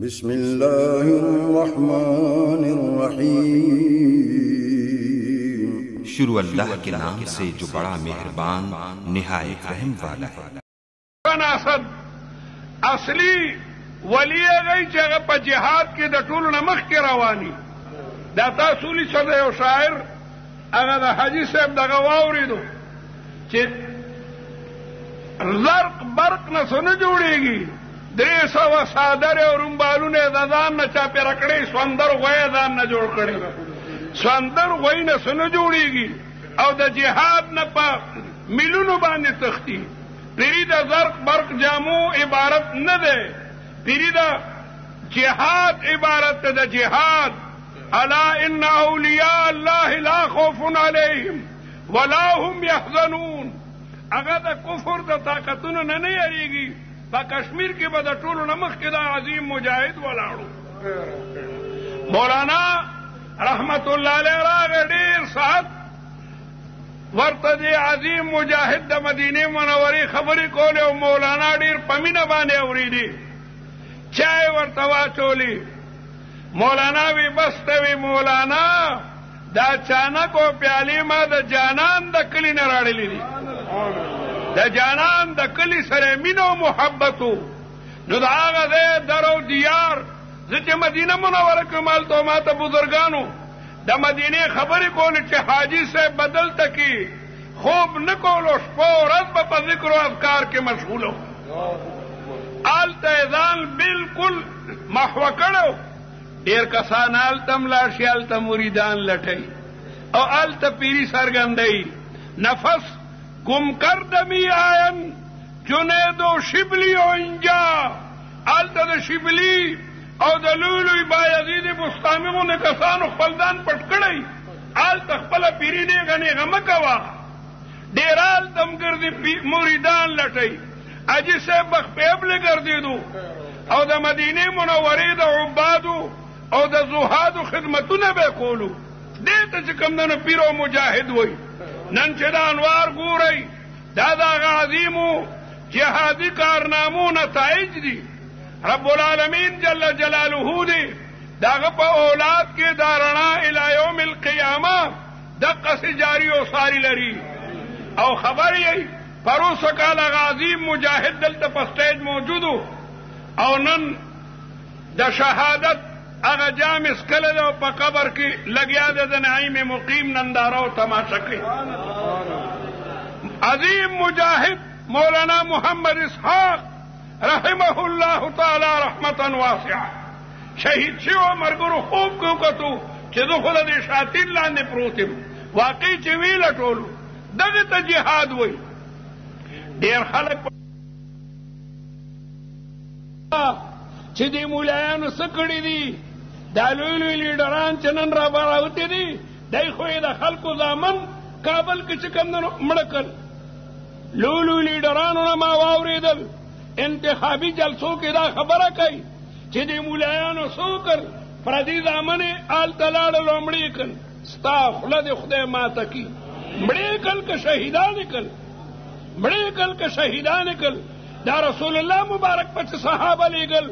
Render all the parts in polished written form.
بسم الله الرحمن الرحیم. شروع اللہ کے نام سے جو بڑا مہربان نہایت رحم والا ہے. اسد اصلی ولی غی چې هغه په جهاد کې د ټولو نه مخکې رواني. دا تاسو لیسه د یو شاعر هغه د حاجي صاحب دغه واورېدو چې زرق برق نه څه نه جوړېږي، 300 صادر او رومبالونه د ځان نه چاپېره کړی، سوندر غوی ځان نه جوړ کړی، سوندر غوی نه څه نه جوړېږي او د جهاد نه په میلونو باندې تختی. پیری د زرق برق جامو عبارت نه ده، پیری د جهاد عبارت ده. د جهاد الا ان اولیاء الله لا خوف علیهم ولا هم یحزنون. هغه د کفر د طاقتونو نه نه یریږي. په کشمیر کې به د ټولو نه مخکې دا عظیم مجاهد ولاړو. مولانا رحمت الله علیه راغی، ډېر ساعت ورته د عظیم مجاهد د مدینې منورې خبرې کولې او مولانا ډېر په مینه باندې اورېدې. چای ورته واچولې. مولانا وی بس ته وی مولانا دا چانک او پیالې ما د جانان د کلي نه راړلې دي، د جانان د کلی سره مینه او محبتو. نو د هغه ځای در او دیار زه چې مدینه منوره کې مالته ماته بزرګانو د مدینې خبرې کولې چې حاجي صاحب بدل تکي خوب نه کولو، شپه او ورځ به په ذکر او اذکار کې مشغول و. هلته ځان بالکل محوه کړو. ډېر کسان هلته ملاړ شي، هلته مریدان لټوي او هلته پیري څرګندوي. نفس گم کردمی آین جنید و شبلی و اینجا. آلتا دا شبلی او دا لولوی بایزید بستامی غنی کسانو خپلدان پټ کړی. آلتا خپل پیری دیگا نیغا مکوا. دیر آلتم گردی موریدان لٹی. اجی صاحب بخپیبلی گردی دو او دا مدینه منوری دا عبادو او دا زهادو خدمتو نبی کولو. دیتا چکم دنو پیرو مجاہد ہوئی. نن چې دا انوار ګورئ دا د هغه عظیمو جهادي کارنامو نتایج دي. رب العالمین جل جلاله دی د هغه په اولاد کې دا رڼا الی یوم القیامه دقسې جاري او ساري لري. او خبر یې پروسه کال هغه عظیم مجاهد دلته په سټیج موجودو او نن د شهادت هغه جام اسکله ده په قبر کې لګیا ده د نعیم مقیم ننداره او تماشا کوي. عظیم مجاهد مولانا محمد اسحاق رحمه الله تعالی رحمتا واسعه شهید شو. مرګرو خوب کو کتو چې زه خو د شاطین لاندې پروت یم. واقعي چې ویله ټولو دغه ته جهاد وایي. ډېر خلک چې د مولایانو څه کړي دي، دا لوی لوی لیډران چې نن را راوتي دي، دی خو یې د خلکو زامن کابل کې چې کوم مړه کړ. لوی لوی لیډرانو نه ما واورېدل انتخابي جلسو کې دا خبره کوي چې د مولایانو څه وکړ، پردي زامن یې هلته لاړل او مړه یې کړل. ستا خوله دې خدای ماته کړي. مړه یې کړل که شهیدان یې کړل، مړه یې کړل که شهیدان یې کړل. دا رسول الله مبارک پسې صحابه لېږل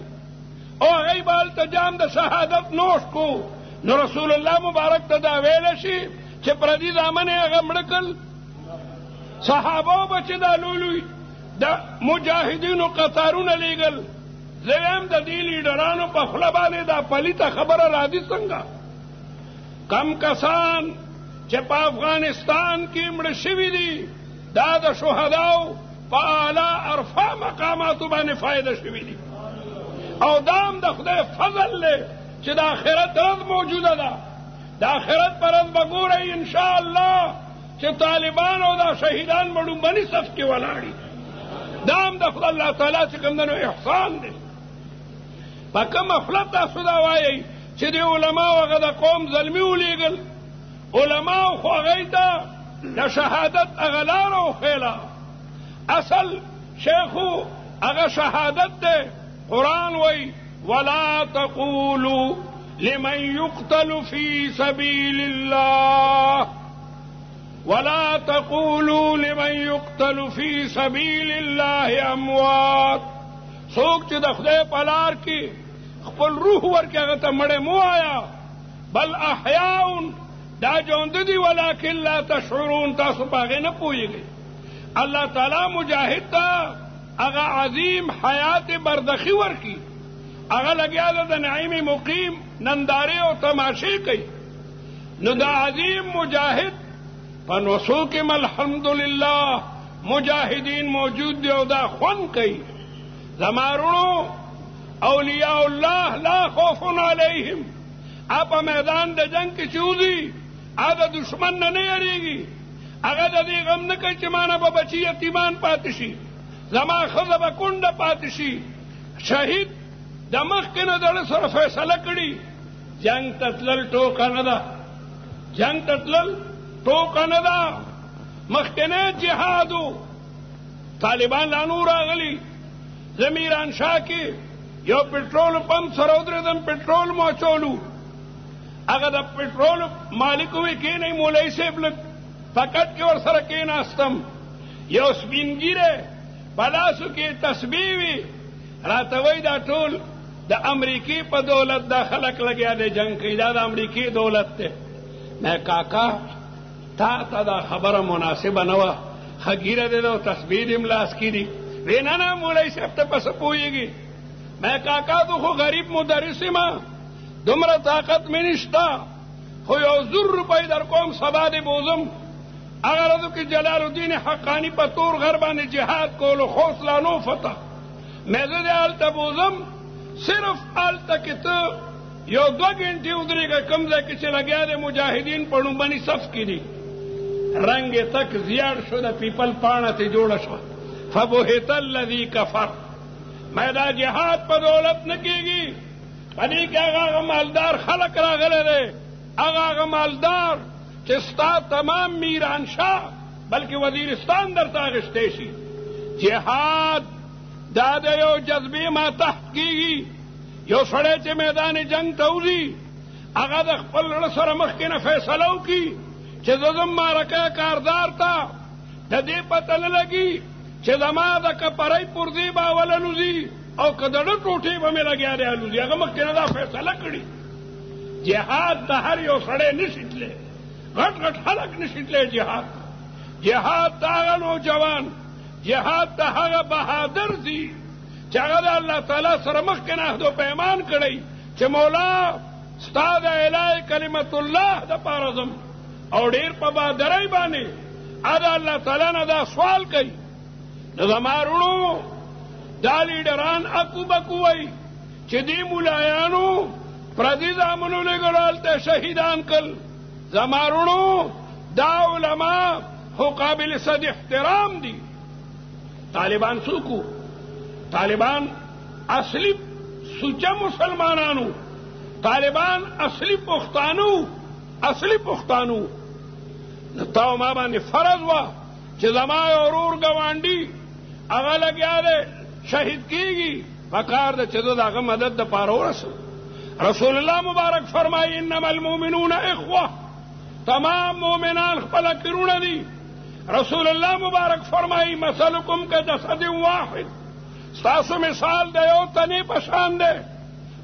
او هغوی به هلته جام د شهادت نوش کو. نو رسول الله مبارک ته دا ویله شي چې پردي زامن یې هغه مړه کړل. صحابو به چې دا لولوی د مجاهدینو قطارونه لېږل. زه وایم د دې لیډرانو په خوله باندې دا پلیته خبره راځي څنګه؟ کم کسان چې په افغانستان کې مړه شوي دي دا د شهداو په اعلی ارفع مقاماتو باندې فایده شوي دي. او دام د خدای فضل له چې د آخرت ورځ موجوده ده. د آخرت پر ورځ به ګورئ انشاء الله چې طالبان او دا شهیدان به ډومبني صف کې ولاړي. دام د خدای الله تعالی چې کوم دنو احسان دی. په کوم غفلت تاسو دا وایئ چې د علماو هغه د قوم زلمي ولېږل. علماو خو هغوی ته د شهادت هغه لاره وښیله. اصل شیخو هغه شهادت دی. قرآن وی ولا تقولوا لمن يقتل في سبيل الله ولا تقولوا لمن يقتل في سبيل الله اموات. څوک چې د خدای په لار کې خپل روح ورکې هغه ته مړی مو آیا بل احیاء دا ژوند دي ولکن لا تشعرون تاسو په هغې نه پوهېږئ الله تعالی مجاهد ته هغه عظیم حیات بردخي ورکي هغه لګیا ده د نعیم مقیم نندارې او تماشې کوي نو دا عظیم مجاهد په نوسو کې الحمدلله مجاهدین موجود دی او دا خوند کوي زما وروڼو اولیاء الله لا خوف علیهم په میدان د جنگ کې چې وځي هغه د دشمن نه نه یریږي هغه د دې غم نه کوي چې مانه به بچي یتیمان پاتې شي زما ښځه به کونډه پاتې شي شهید د مخکې نه د سره فیصله کړي جنگ ته تلل ټوکه نه ده جنگ ته تلل ټوکه نه ده مخکنی جهادو طالبان لا نور راغلي زه میرانشاه کې یو پټرول پمپ سره ودرېدم پټرول مو اچولو هغه د پټرول مالک وی کېنئ مولوي صاحب لږ فقط کې ورسره کېناستم یو سپین ږیری په لاسو کې تسبیح وي راته وایي دا ټول د امریکې په دولت دا خلک لګیا دی جنګ کوي دا د امریکې دولت دی میں کاکا تا ته دا خبره مناسبه نه وه ښه ږیره دی او تسبیح دې ملاس کې دي وی نه نه مولوي صاحب ته پسه پوهېږي میں کاکا تو خو غریب مدرس یم دومره طاقت مې نشته خو یو 1,000 روپۍ در کوم سبا دې بوزم هغه ورځو کې جلال الدین حقانی په تور غر باندې جهاد کولو خوست لا نو فتح مې زه دې هلته بوزم صرف هلته کې ته یو 2 غنټې ودرېږه کوم ځای کې چې لګیا دی مجاهدین په لومبني صف کې دي رنګ یې تک زیاړ شو د پیپل پاڼه ترې جوړه شوه فبهت الذي كفر مې دا جهاد په دولت نه کېږي په دې کې هغه مالدار خلک راغلی دی هغه مالدار چې ستا تمام میرانشاه بلکې وزیرستان درته اخیستی شي جهاد دا د یو جذبې ماتحت کېږي یو سړی چې میدان جنگ ته وځي هغه د خپل زړه سره مخکې نه فیصله وکړي چې زه ځم معرکه کاردار ته د دې پته نه لګي چې زما د کپرۍ پرزې به اوله لوځي او که د ډه ټوټې به مې لګیا دی الوځي هغه مخکې نه دا فیصله کړي جهاد د هر یو سړی نشي تللی غټ غټ خلک نشي تللی جهاد ته هغه نوجوان جهاد ته هغه بهادر دي چې هغه د الله تعالی سره مخکې نه عهد و پیمان کړی چې مولا ستا د الهی کلمت الله دپاره ځم او ډېر په بهادرۍ باندې د الله تعالی نه دا سوال کوي نو زما وروڼو دا لیډران اکو بکو وایي چې دې ملایانو پردي زامنو لېږلو هلته شهیدان کړل زما وروڼو دا علما خو قابل صد احترام دي طالبان څوک طالبان اصلي سوچه مسلمانانو طالبان اصلي پښتانو نو تا ما باندې فرض وه چې زما یو ورور ګاونډي هغه لګیا دی شهید کېږي پکار ده چې زه د هغه مدد دپاره ورسم رسول الله مبارک فرمایي انما المؤمنون اخوه تمام مؤمنان خپله کرونه دي رسول الله مبارک فرمایي مثلکم کجسد واحد ستاسو مثال د یو تنې په شان دی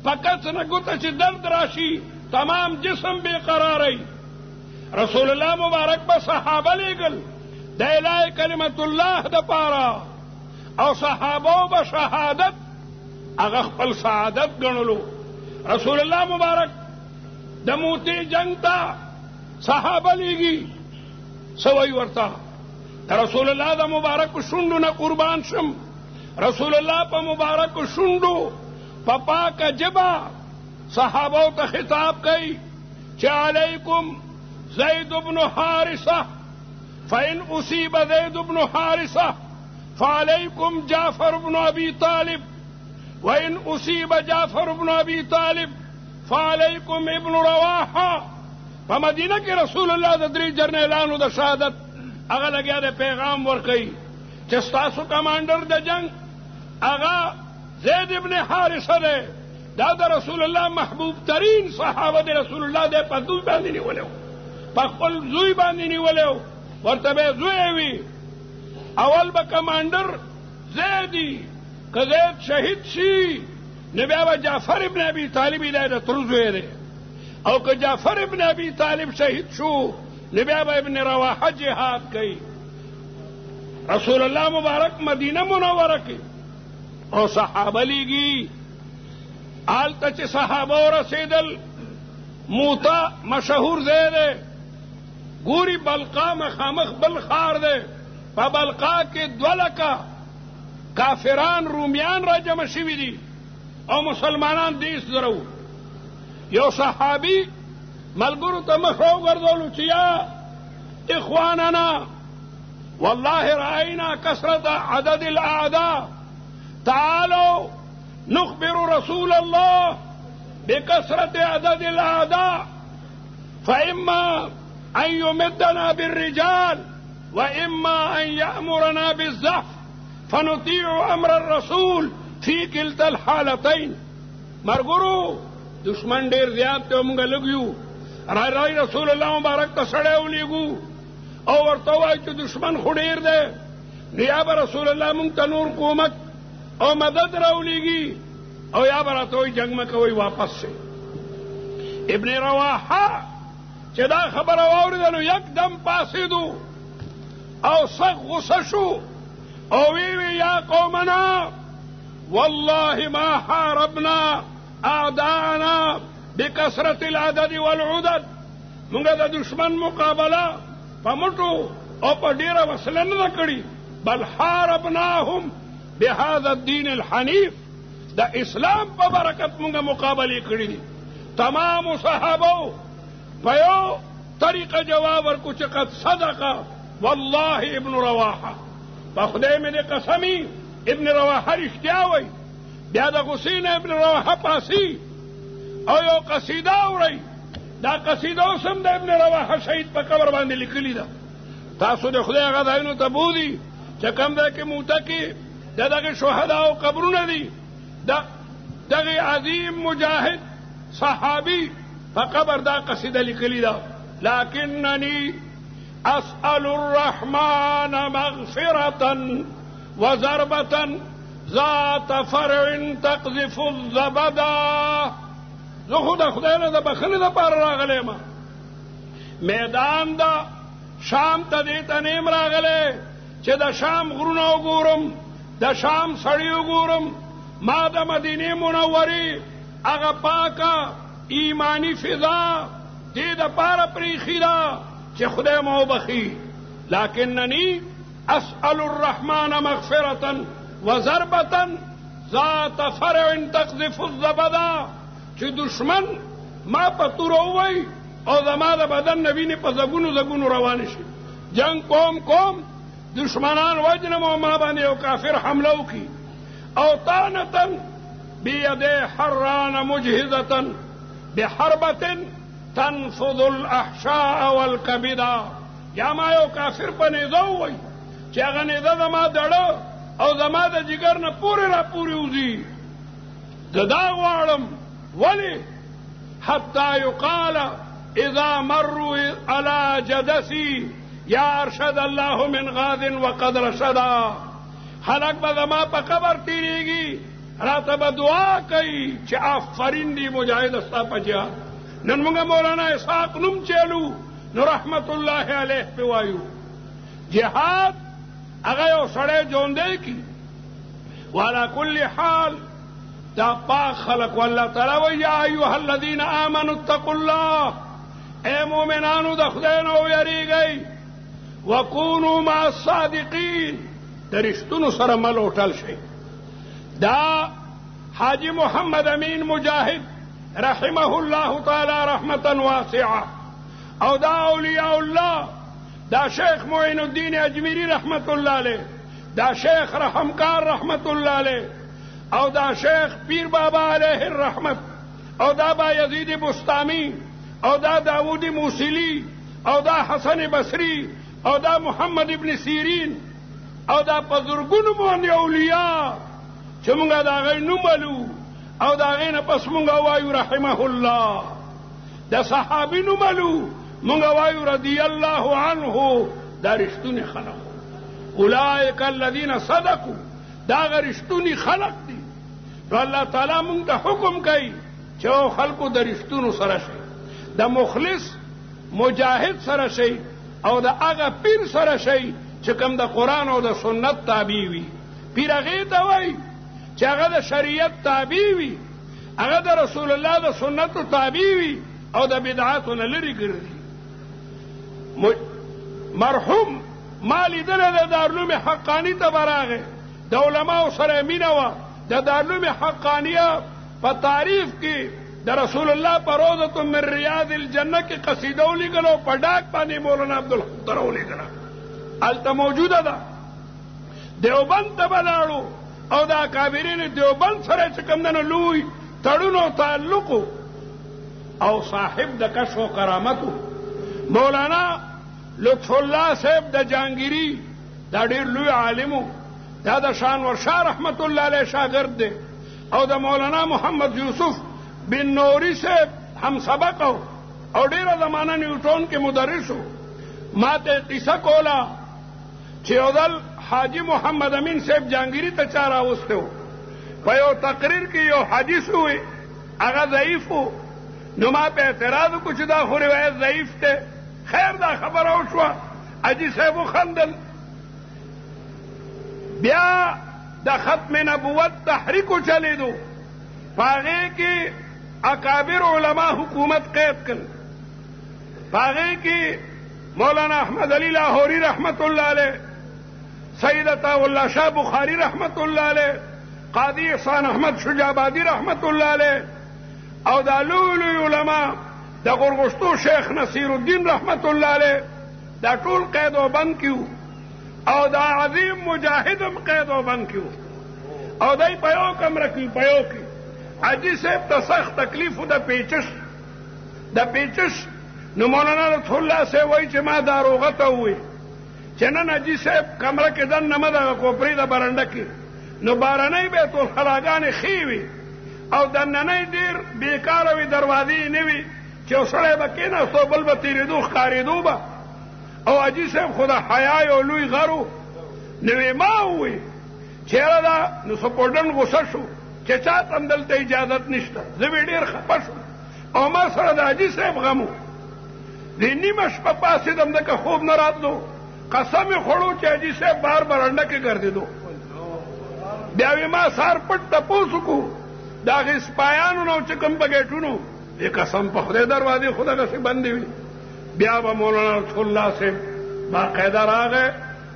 فقط نه ګوته چې درد راشي تمام جسم بے قراری رسول الله مبارک به صحابه لېږل د الهی کلمت الله دپاره او صحابه به شهادت هغه خپل سعادت ګڼلو رسول الله مبارک د موتی جنگ ته صحابه لېږي څه وایي ورته رسول الله د مبارکو شونډو نه قربان شم رسول الله په مبارکو شونډو په پاکه ژبه صحابو ته خطاب کوي چې علیکم زید بن حارثه فإن أصيب زید بن حارثه فعليكم جعفر بن أبي طالب وإن أصيب جعفر بن أبي طالب فعليكم ابن رواحه په مدینه کې رسول الله د 3 جرنیلانو د شهادت هغه لګیا د پیغام ورکوي چې ستاسو کمانډر د جنگ هغه زید ابن حارثه دی دا د رسول الله محبوب ترین صحابه د رسول الله د په دوی باندې نیولی په خپل زوی باندې نیولی ورته به زوی وي اول به کمانډر زیدي که زید شهید شي نو بیا به جعفر ابن ابي طالب دی د تر زوی دی او که جعفر ابن ابي طالب شهید شو نو بیا به ابن رواحه جهاد کوي. رسول الله مبارک مدینه منوره کې او صحابه لیږي آلته چې صحابه ورسېدل موتا مشهور ځای دی ګوري بلقا مخامخ بل ښار دی په بلقا کې 2 لکه کافران رومیان را جمع شوي دي او مسلمانان 10 زره یو صحابي ملګرو ته مخ راوګرځولو چې یا اخواننا والله رأينا كثرة عدد الأعداء تعالوا نخبر رسول الله بكثرة عدد الأعداء فإما أن يمدنا بالرجال وإما أن يأمرنا بالزحف فنطيع أمر الرسول في كلتا الحالتين. مرګرو دشمن ډیر زیات ته مونږ لګیو راي رسول الله مبارک ته سړی ولېږو او ورته وایي چې دشمن خو ډیر دی نو یا به رسول الله مونږ ته نور کومک او مدد راولېږي او یا به راته وایي جنګ مه کوئ واپس شئ. ابن رواحه چې دا خبره واورېده نو یکدم پاڅېدو او سخت غصه شو او وی یا قومنا والله ما حاربنا اعداءنا بكثرة العدد والعدد. مونږ د دشمن مقابله په مټو او په ډیره وسله نه کړې بل حاربناهم بهذا الدين الحنيف. د اسلام په برکت مونږ مقابله کړې دي. تمام صحابه په یو طریقه جواب ورکو چې قد صدق والله ابن رواحه په خدای مې دې قسمي ابن رواحه رښتیا وایي. بیا د غصې نه ابن رواحه پاسي او یو قصیده اورئ. دا قصیده اوس هم د ابن رواحه شهید په قبر باندې لیکلې ده. تاسو د خدای هغه ځایونو ته بوځئ چې کوم ځای کې موته کې د دغه شهداو قبرونه دي. دغه عظیم مجاهد صحابي په قبر دا قصیده لیکلې ده. لكنني أسأل الرحمن مغفرة وضربة ذات فرع تقذف الزبدا. زه خو د خدای نه د بخښنې دپاره راغلی یم. میدان د شام ته دې ته نیم راغلی چې د شام غرونه وګورم د شام سړي وګورم. ما د مدینې منورې هغه پاکه ایمانی فضا دې دپاره پرېښي ده چې خدای مو وبخي. لكنني أسأل الرحمن مغفرة وضربة ذات فرع تقذف الزبدا. چې دشمن ما په تور ووي او زما د بدن نه وینې په زګونو زګونو روان شي. جنگ کوم دشمنان وجنم او ما باندې یو کافر حمله وکړي او طعنة بيد حران مجهزة بحربة تنفض الأحشاء والكبدا. یا ما یو کافر په نیزه ووي چې هغه نیزه زما دړه او زما د جګر نه پورې را پورې وځي. دا غواړم ولي حتى يقال إذا مروا على جدسي يا أرشد الله من غاز وقد رشدا. خلق به زما په قبر تیریږي راته به دعا کوي چې آفرین دی مجاهد ستا په جهاد. نن موږ مولانا اسحاق نوم چلو نو رحمت الله علیه په وایو جهاد هغه یو سړی ژوندی کی. وعلى كل حال دا پاک خلق والله تعالی و یا ایها الذین آمنوا اتقوا الله. اے مومنانو د خدای نه ویریږئ وکونوا مع الصادقین. د رښتونو سره مل وټل شئ. دا حاجی محمد امین مجاهد رحمه الله تعالی رحمتا واسعه او دا اولیاء الله دا شیخ معین الدین اجمیری رحمت الله علیه دا شیخ رحمکار رحمت الله علیه او دا شیخ پیر بابا علیه الرحمت او دا با یزید بستامی او دا داود موصلی او دا حسن بصری او دا محمد ابن سیرین او دا بزرگونو باندې اولیاء چې مونږه دا غي نوملو او دا غي نه پس مونږه وایو رحمه الله. دا صحابي نوملو مونږه وایو رضی الله عنه. دا رښتونی خلق اولئک الذین صدقوا. دا رښتونی خلق دي نو الله تعالی مونږ ته حکم کوي چې خلکو د رښتونو سره شي، د مخلص مجاهد سره شي او د هغه پیر سره شي چې کوم د قرآن او د سنت تابع وي. پیر هغې ته وایي چې هغه د شریعت تابع وي، هغه د رسول الله د سنتو تابع وي او د بدعاتو نه لرې ګرځي. مرحوم ما لیدلی د دارالعلوم حقاني ته به راغی، د علماو سره مینه وه. د دارالعلوم حقانیه په تعریف کې د رسول الله په روضة من ریاض الجنه کې قصیده ولیکله او په ډاک باندې مولانا عبدالحق ته راولیکله، هلته موجوده ده. دیوبند ته به لاړو او د اکابرین دیوبند سره چې کوم دنه لوی تړون او تعلق او صاحب د کشف و کرامتو مولانا لطف الله صاحب د جانگیری دا ډېر لوی عالمو، دا د شانور شاه رحمت الله علیه شاګرد دی او د مولانا محمد یوسف بن نوری صاحب هم سبق او ډېره زمانه نیوټون کې مدرس و. ما ته قصه کوله چې یو ځل حاجی محمد امین صاحب جانگیری ته چا راوستی و، په یو تقریر کې یو حدیث وی هغه ضعیف و. نو ما په اعتراض وکړو چې دا خو روایت ضعیف دی. خیر دا خبره وشوه، حاجي صاحب وخندل. بیا د ختم نبوت تحریک چلیدو، په هغې کې اکابر علما حکومت قید کړ. په هغې کې مولانا احمد علی لاہوری رحمت الله علیه، سید عطا الله شاه بخاری رحمت الله علیه، قاضی احسان احمد شجابادی رحمت الله علیه او دا لوی علما د غرغشتو شیخ نصیر الدین رحمت الله علیه دا ټول قید او بند کیو او دا عظیم مجاهد هم قید او بند کیو او دای په یو کمره کې په یو کې حاجي صاحب ته سخت تکلیف د پیچش. نو مولانا لطف الله صاحب وایي چې ما داروغه ته ووایي چې نن حاجي صاحب کمره کې دننه مه دغه کوپرې د برنډه کې، نو بارنۍ بیت الخلاګانې ښې وي او دننۍ ډېر بېکاره وي، دروازې نه وي چې یو سړی به کېناست او بل به تېرېدو ښکارېدو به. او حاجي صاحب خو د حیا یو لوی غر و. نو ما ووایي چېره ده، نو سپورډن غوسه شو چې چا ته هم دلته اجازت نشته. زه به ډېر خفه شوم او ما سره د حاجي صاحب غم و. د نیمه شپه پاڅېدم ځکه خوب نه راتلو، قسم یې خوړو چې حاجي صاحب بهر برنډه کې ګرځېدو. بیا وی ما سهار پټ تپوس وکړو د هغې سپایانو نه چې کوم په ګیټونو، دې قسم په خدای دروازې خو دغسې بندې وي. بیا به مولانا لطف الله صاحب باقاعده راغی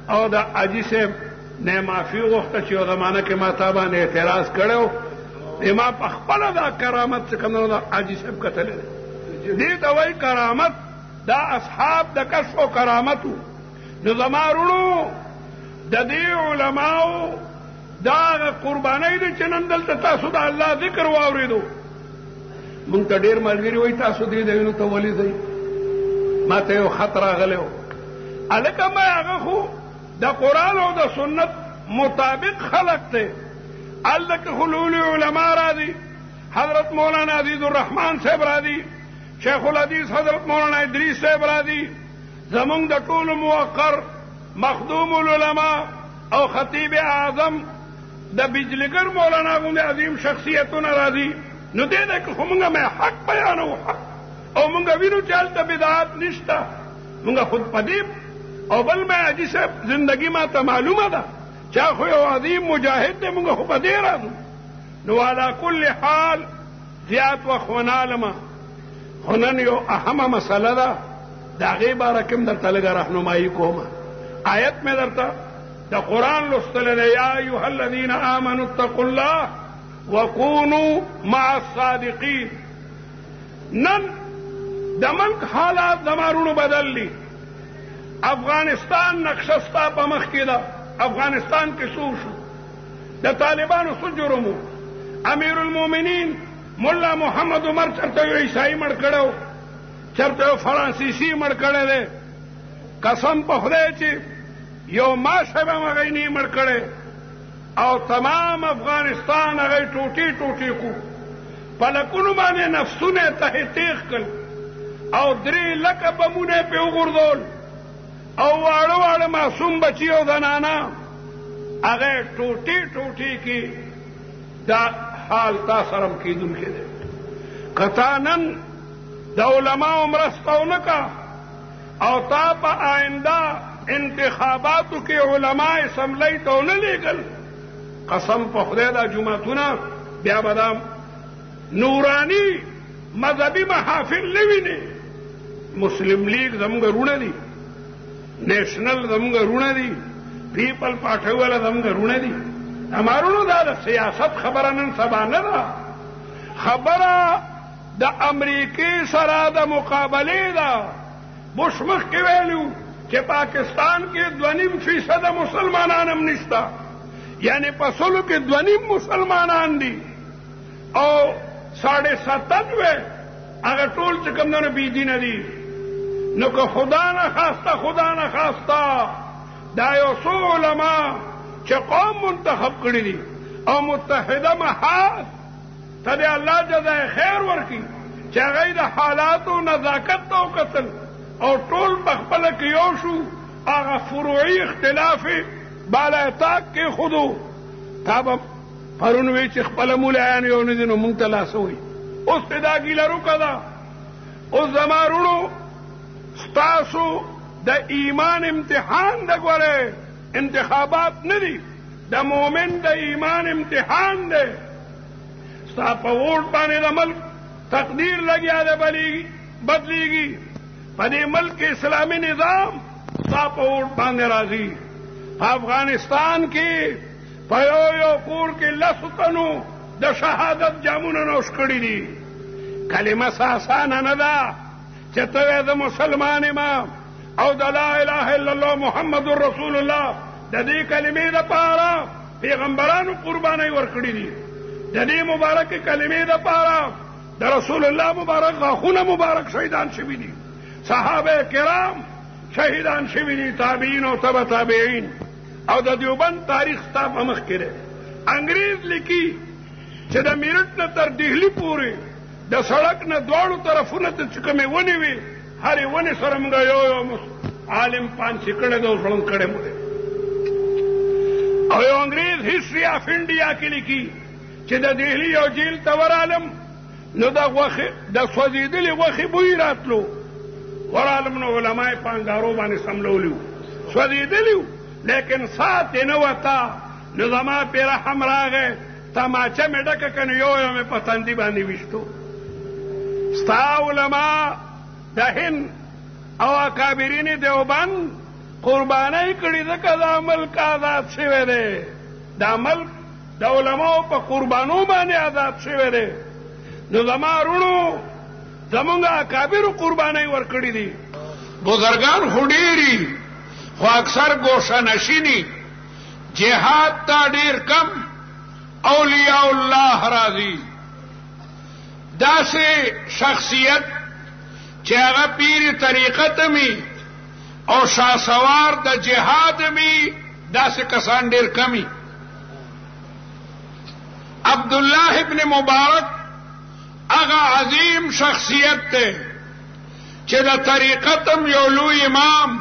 او د حاجي صاحب نه معافي وغوښته چې یو زمانه کې ما تا باندې اعتراض کړی و. ما په خپله دا کرامت چې کوم د حاجي صاحب کتلی دی. دې ته وایي کرامت، دا اصحاب د کشف و کرامتو. نو زما وروڼو د دې علماو دا هغه قربانۍ دی چې نن دلته تاسو د الله ذکر واورېدو. مونږ ته ډېر ملګري وایي تاسو دې ځایونو ته ولې ځئ. ما ته یو خط راغلی و، هلکه ما هغه خو د قرآن او د سنت مطابق خلق دی. هلته کې خو لوی علما راځي، حضرت مولانا عزیز الرحمن صاحب راځي، شیخ الحدیث حضرت مولانا ادریس صاحب راځي، زمونږ د ټولو موقر مخدوم العلماء او خطیب اعظم د بجلیګر مولانا غوندې عظیم شخصیتونه راځي. نو دې ده که خو مونږ حق بیانو او مونږ وینو چې هلته بدعات نشته، مونږ خود په دې. او بل مې حاجي صاحب زندگی ما ته معلومه ده چا خو یو عظیم مجاهد دی، مونږ خو په دې راځو. نو علا کل حال زیات وخت ونه علمه، خو نن یو اهمه مسله ده، د هغې باره کې هم درته لږه رهنمایي کومه. آیت مې درته د قرآن لوستلی دی، یا ایها الذین آمنوا اتقوا الله وکونوا مع الصادقین. نن د ملک حالات زما وروڼو بدل دي. افغانستان نقشه ستا په مخ کې ده. افغانستان کې څه شو؟ د طالبانو څه جرم و؟ امیر المؤمنین ملا محمد عمر چرته یو عیسائی مړ کړی و، چرته یو فرانسیسي مړ کړی دی. قسم په خدای چې یو ماشه به هم هغوی نه مړ کړی او تمام افغانستان هغوی ټوټې ټوټې کو. په لکونو باندې نفسونه یې تهې تیغ کړل او 3 لکه بمونه یې پرې وغورځول او واړه واړه معصوم بچي او زنانه هغه ټوټې ټوټې کې دا حال تا سرم کیدونکې دی. کتا نن د علماء مرسته ونکا او تا په آئنده انتخاباتو کې علماء اسمبلی ته ونه لیږل، قسم په خدای دا جمعتونه بیا به دا نورانی مذهبي محافل نه ویني. مسلم لیگ زموږ رونه دي، نیشنل زموږ رونه دي، پیپل پارټي والا زموږ رونه دي. امارونو دا د سیاست خبره نن سبا نه ده، خبره د امریکای سره د مقابله ده. بوش مخکې ویلو چې پاکستان کې 2.5% مسلمانان هم نشته، یعنی په سلو کې 2.5 مسلمانان دي او 97 هغه ټول چې کوم نه بی دینه دي. نو که خدا نه خواسته دا یو څو علما چې قوم منتخب کړي دي او متحده محاذ ته دې الله جزای خیر ورکړي چې هغه د حالاتو نزاکت ته وکتل او ټول په خپله کې یو شو، هغه فروعي اختلاف بالا طاق کې خودو. تا به پرون وی چې خپله مولایان یو نه دي نو مونږ ته لاس وایي. اوس ته دا ګیله روکه ده. اوس زما وروڼو ستاسو د ایمان امتحان ده. ګورئ انتخابات نه دي، د مؤمن د ایمان امتحان ده. ستا په ووټ باندې د ملک تقدیر لګیا ده بدلیږي. په دې ملک اسلامي نظام ستا په ووټ باندې راځي. په افغانستان کې په یو کور کې 10 تنو د شهادت جامونه نوش کړي دي. کلمه آسانه نه ده چې ته د مسلمان یم او د لا اله الا الله محمد رسول الله د دې کلمې دپاره پیغمبرانو قربانۍ ورکړي دي. د دې مبارکې کلمې دپاره د رسول الله مبارک غاښونه مبارک شهیدان شوي دي، صحابه کرام شهیدان شوي دي، تابعین او تبع تابعین. او د دیوبند تاریخ ستا په مخ کې دی. انګریز لیکي چې د میرټ نه تر دهلي پورې د سړک نه دواړو طرفونه ته چې کومې ونې وي، هرې ونې سره موږ یو عالم پانسي کړی دی او ژوند کړی مو دی. او یو انګریز هسټري اف انډیا کې لیکي چې د دهلي یو جیل ته ورالم نو د سوځېدلې غوښې بوی راتلو. ورالم نو علماء په انګارو باندې سملولي وو، سوځېدلي وو، لیکن سات یې نه وته. نو زما پې رحم راغی، تماچه مې ډکه که نو یو مې په تندي باندې ویشتو. ستا علما د هند او اکابرین دیوبند قربانۍ کړي ځکه دا ملک آزاد شوی دی. دا ملک د علماو په قربانو باندې آزاد شوی دی. نو زما وروڼو زمونږ اکابرو قربانۍ ورکړي دي. بزرګان خو ډېري خو اکثر ګوشه نشیني، جهاد ته ډېر کم اولیاء الله راځي. داسې شخصیت چې هغه پیر طریقت می او شاسوار د جهاد می، داسې کسان ډېر کمی. عبدالله ابن مبارک هغه عظیم شخصیت دی چې د طریقتم یو لوی امام،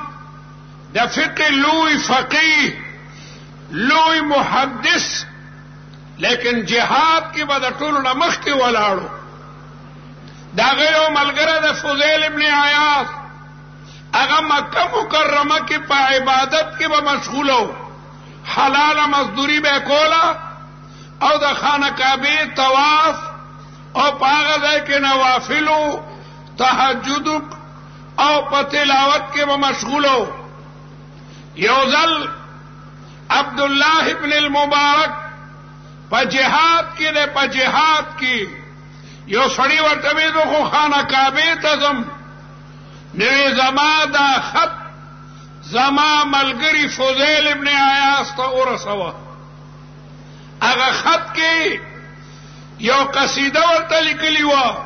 د فقه لوی فقیه، لوی محدث، لیکن جهاد کې به د ټولو نه مخکې ولاړو. د هغه یو ملګری د فضیل ابن عیاض، هغه مکه مکرمه کې په عبادت کې به مشغولو، حلاله مزدوري به کوله او د خانه کعبې طواف او په هغه ځای کې نوافلو تهجد او په تلاوت کې به مشغولو. یو ځل عبدالله ابن المبارک په جهاد کې دی، په جهاد کې یو سړی ورته وی زه خو خانه کعبې ته ځم. نوې زما دا خط زما ملګری فضیل ابن عیاض ته ورسوه. هغه خط کې یو قصیده ورته لیکلې وه،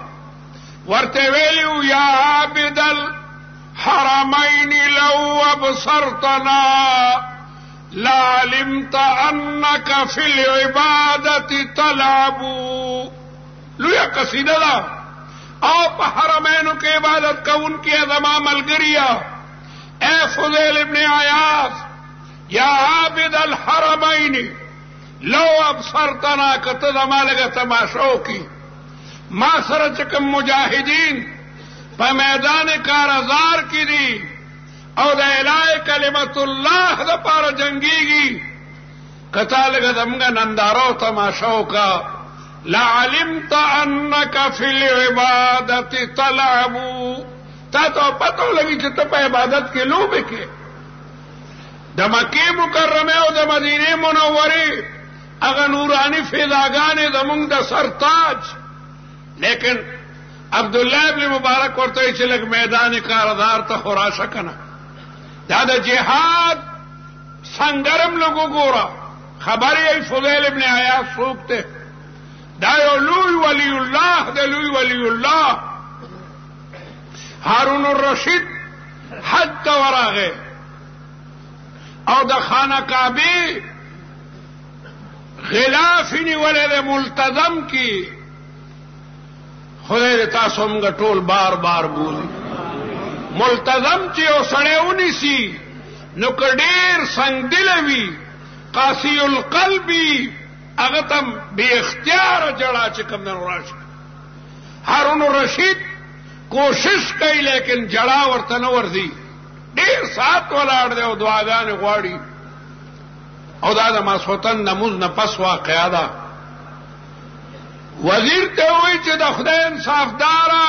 ورته ویلي و یا عابد الحرمین لو ابصرتنا لعلمت انك في العبادة تلعب. لویا قصیده ده او په حرمینو کې عبادت کوونکی زما ملګریا اے فضیل ابن عیاض، یا عابد الحرمین لو ابصرتنا کته زما لګه تماشا وکي ما سره چې کوم مجاهدین په میدان کارزار کې دي او د اعلی کلمت الله د پاره جنگيږي کته لګه زمګه نندارو تماشا وکا لعلمت انك في العباده تلعب تا ته پته لګي چې ته په عبادت کې لوبه کې د مکه مکرمه او د مدینه منوره هغه نورانی فضاګانې زمونږ د سرتاج لیکن عبد الله ابن مبارک ورته چې لګ میدان کاردار ته خراشه کنه دا د جهاد څنګهرم لګو ګورا خبرې فضیل ابن عیاض سوکته دا یو لوی ولی الله د لوی ولی الله هارون الرشید حج ته ورغه او د خانه کعبه غلاف نیولې د ملتزم کی خدای تاسو موږ ټول بار بار بوزي ملتزم چې اوسړېونی سي نو کډیر څنګه دلوي قاسي القلب هغه تم به اختیار جړه چې کوم نه راشي هارون الرشید کوشش کوي لیکن جړه ورته نه ورځي ډیر سات ولاړ دی او دعاګانې غواړي او دا د ماسوتن نموز نه پس واقعا ده وزیر ته وایي چې د خدای انصاف دارا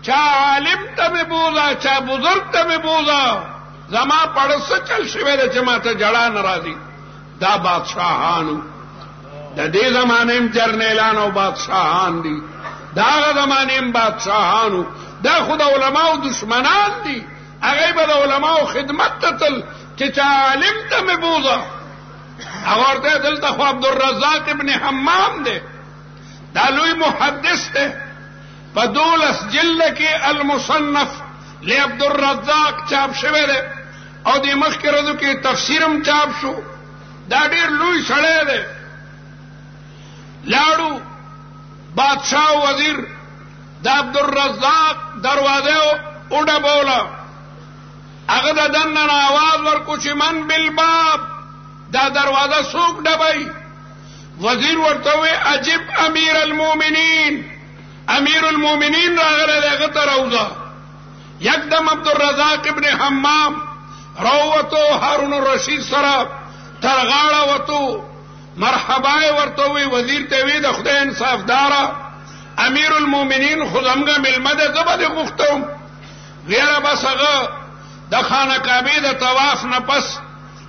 چا عالم ته مې بوزا چا بزرگ ته مې بوزا زما پړس چل شوی د جماعت جړه ناراضي دا بادشاہانو د دې زمانه جرنیلان او بادشاہان دي دا زمانه بادشاہانو دا خدای علماء دشمنان دي هغه به د علماء خدمت ته تل چې چا عالم ته مې بوزا هغه ورته دلته خو عبد الرزاق ابن حمام دی دا لوی محدث دی په 12 جلد کې المصنف لعبد الرزاق چاپ شوی دی او د مخکې ورځو کې تفسیرم چاپ شو دا ډیر لوی سړی دی لاړو بادشاہ وزیر د عبد الرزاق دروازه وډه بوله هغه د دننه आवाज ورکو چې من بالباب دا دروازه څوک ډبای وزیر ورته وی عجب امیر المؤمنین راغله دغه ته روزه یکدم عبد الرزاق ابن حمام روته هارون الرشید سره ترغاړه وته مرحبا ورته وی وزیر ته وی د خدای انصاف دارا امیر المؤمنین خدامګه ملمده زبده غفتم غیره بس هغه د خانه کعبه د طواف نه پس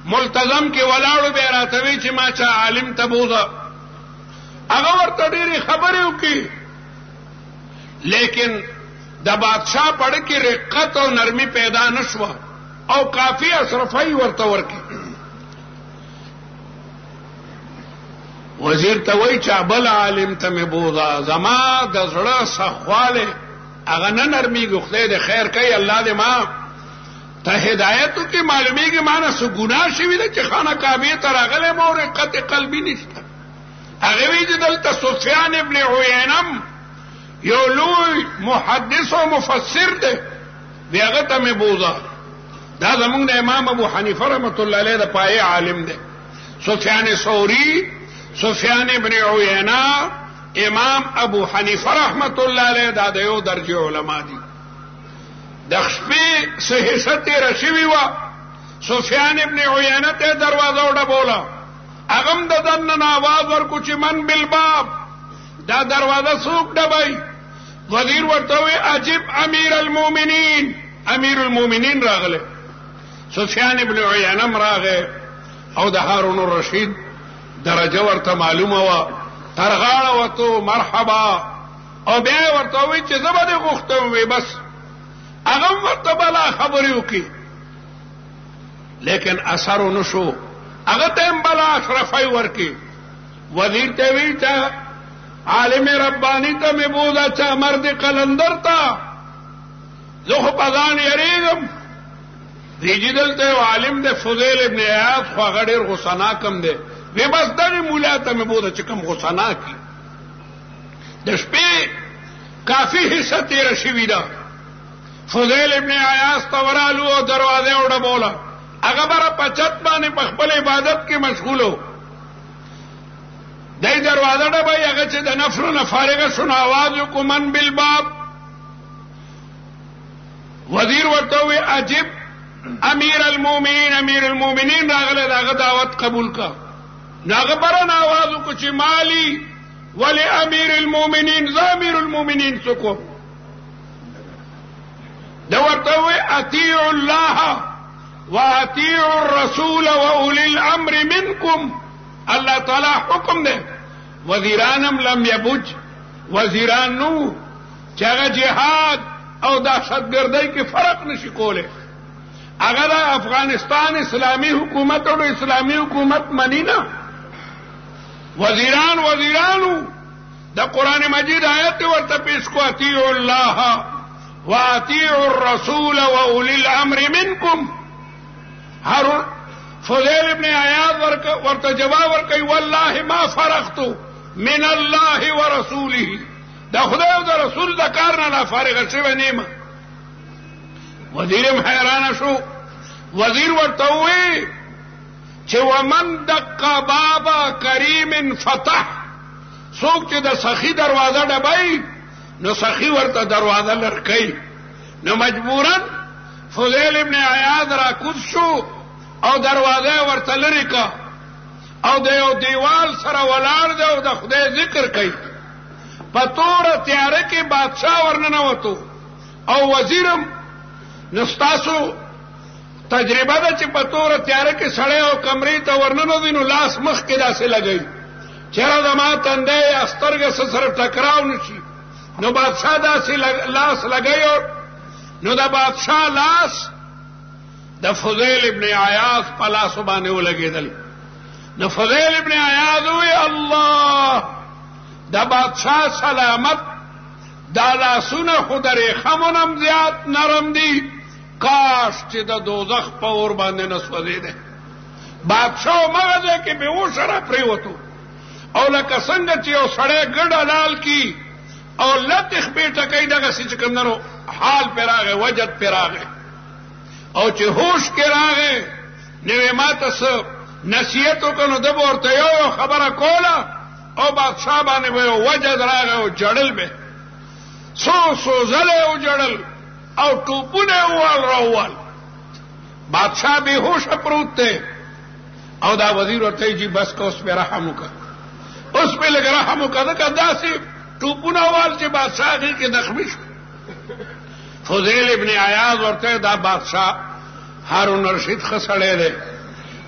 ملتزم کې ولاړو به راتوي چې ما چا عالم ته بوزا هغه ورته ډېری خبرې وکي لیکن د بادشاہ پړ کې رقت او نرمي پیدا نشوه او کافی اشرفای ورته ورکی وزیر ته وای چې بل عالم ته مې بوزا زما د زړه سخواله هغه نه نرمي خدای د خیر کوي الله دې ما ته هدایتو کې معلومیږي معنا سو ګناه شوی د چې خانه کعبه ته راغله مورقت قلبی نشته هغه وی چې دلته سفیان ابن عیینم یو لوی محدث او مفسر دی بیاغه ته مې بوزا دا زمونږ د امام ابو حنیفه رحمۃ اللہ علیہ د پای عالم دی سفیان ثوری سفیان ابن عیینه امام ابو حنیفه رحمۃ اللہ علیہ دا د یو درجه علما دي د خپې صحیحت رشوی وا سفیان ابن عیینه ته دروازه وډه بولا اغم د دنن आवाज ورکو چې من بالباب دا دروازه څوک ډبای وزیر ورته وی عجب امیر المؤمنین راغله سفیان ابن عیینه راغه او د هارون الرشید درجه ورته معلومه وا ترغاړه وته مرحبا او بیا ورته وی چې زبده غوښتم وی بس هغه ورته بلا خبرې وکي لیکن اثر نشو هغه ته بلا اشرفای ورکی وزیر ته وی چې عالم ربانی ته مې بوزا چې مرد قلندر ته زه په ځان یریږم دیجیدل ته عالم د فضیل ابن عیاض خو غډیر غسنا کم دی وی بس دغه مولا ته مې بوزا چې کم غسنا کی د شپې کافی حصہ تیر شوی دا فضیل ابن عیاض تورالو او دروازه وډه بولا هغه بره پچت باندې په خپل عبادت کې مشغولو دای دروازه ډبای هغه چې د نفرو نه فارغه شو، آواز وکړو من بالباب. وزیر ورته وی عجب امیر المؤمنین راغله، داغه دعوت قبول کا. داغه برن آواز وکړو چې مالی ولی امیر المؤمنین، ز امیر المؤمنین څوک؟ دا ورته وی اطیعوا الله واطیعوا الرسول واولی الامر منکم. الله تعالی حکم ده. وزیرانم لم یبج، وزیران نو چې هغه جهاد او دهشتګردۍ کې فرق نشي کوله. اگر افغانستان اسلامی حکومت او اسلامی حکومت منی نه، وزیرانو د قران مجید آیت ورته پیش کو اطیعوا الله واطیعوا الرسول واولی الامر منکم. هارون فضیل ابن عیاض ورته جواب ورکوي والله ما فرغت من الله ورسوله، دا خدای او د رسول د کار نه لا فارغ شوی نیمه. وزیرم حیران شو. وزیر ورته وی چې ومن دق بابا کریم فتح، څوک چې د سخی دروازه ډبای نو سخی ورته دروازه لړکای. نو مجبورن فضیل ابن عیاض را کوز شو او دروازه ورته لری کا، او د یو دیوال سره ولاړ دی او د خدای ذکر کوي. په تور تیاره کې بادشاہ ورننه وته او وزیرم. نستاسو تجربه ده چې په تور تیاره کې سړی او کمرې ته ورننه دي نو لاس مخ کې داسې لګي چېرې د ما تندې استرګه سره ټکراو نشي. نو بادشاہ داسې لاس لګي، نو د بادشاہ لاس د فضیل ابن عیاض په لاس باندې ولګېدل. نو فضیل ابن عیاض وی الله د بادشاہ سلامت، دا لاسونه خو درې خمونم زیات نرم دي، کاش چې د دوزخ په اور باندې نسوځي ده. بادشاہ مغزه کې به و سره پریوتو، او لکه څنګه چې یو سړی ګډه لال کی او لطخ به ټکای دغه چې کوم نو حال پیراغه وجد پیراغه، او چې هوش کې راغې نو ماته څه نصیحت وکړو د ورته یو خبره کوله او بادشاہ باندې به وجد راغې او جړل به سو زله او جړل او ټوپونه وال بادشاہ به هوش پروت ته. او دا وزیر ورته جی بس کو اس په رحم وکړه، اوس په لګ رحم وکړه دا داسې ټوپونه وال چې بادشاہ کې زخمی شو. فضیل ابن عیاض ورته دا بادشاہ هارون رشید خسړې ده،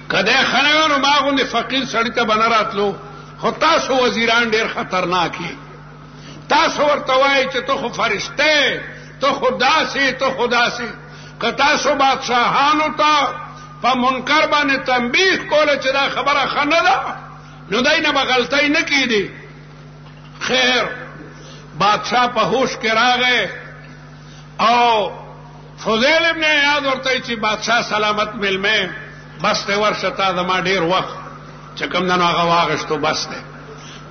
کده خنګانو ماغونه فقیر سړی ته بنراتلو. خو تاسو وزیران ډیر خطرناکي، تاسو ورته وایي چې ته خو فرشته، ته خدا سي که تاسو بادشاہانو ته په منکر باندې تنبیه کوله چې دا خبره خنه ده نو دای نه بغلطی نه کیدی. خیر بادشاہ په هوش کې راغی او فضیل ابن عیاض ورته چې بادشاہ سلامت ملمه بس ته ورشه تا زما ډیر وخت چې کوم نه هغه واغشتو بس ته.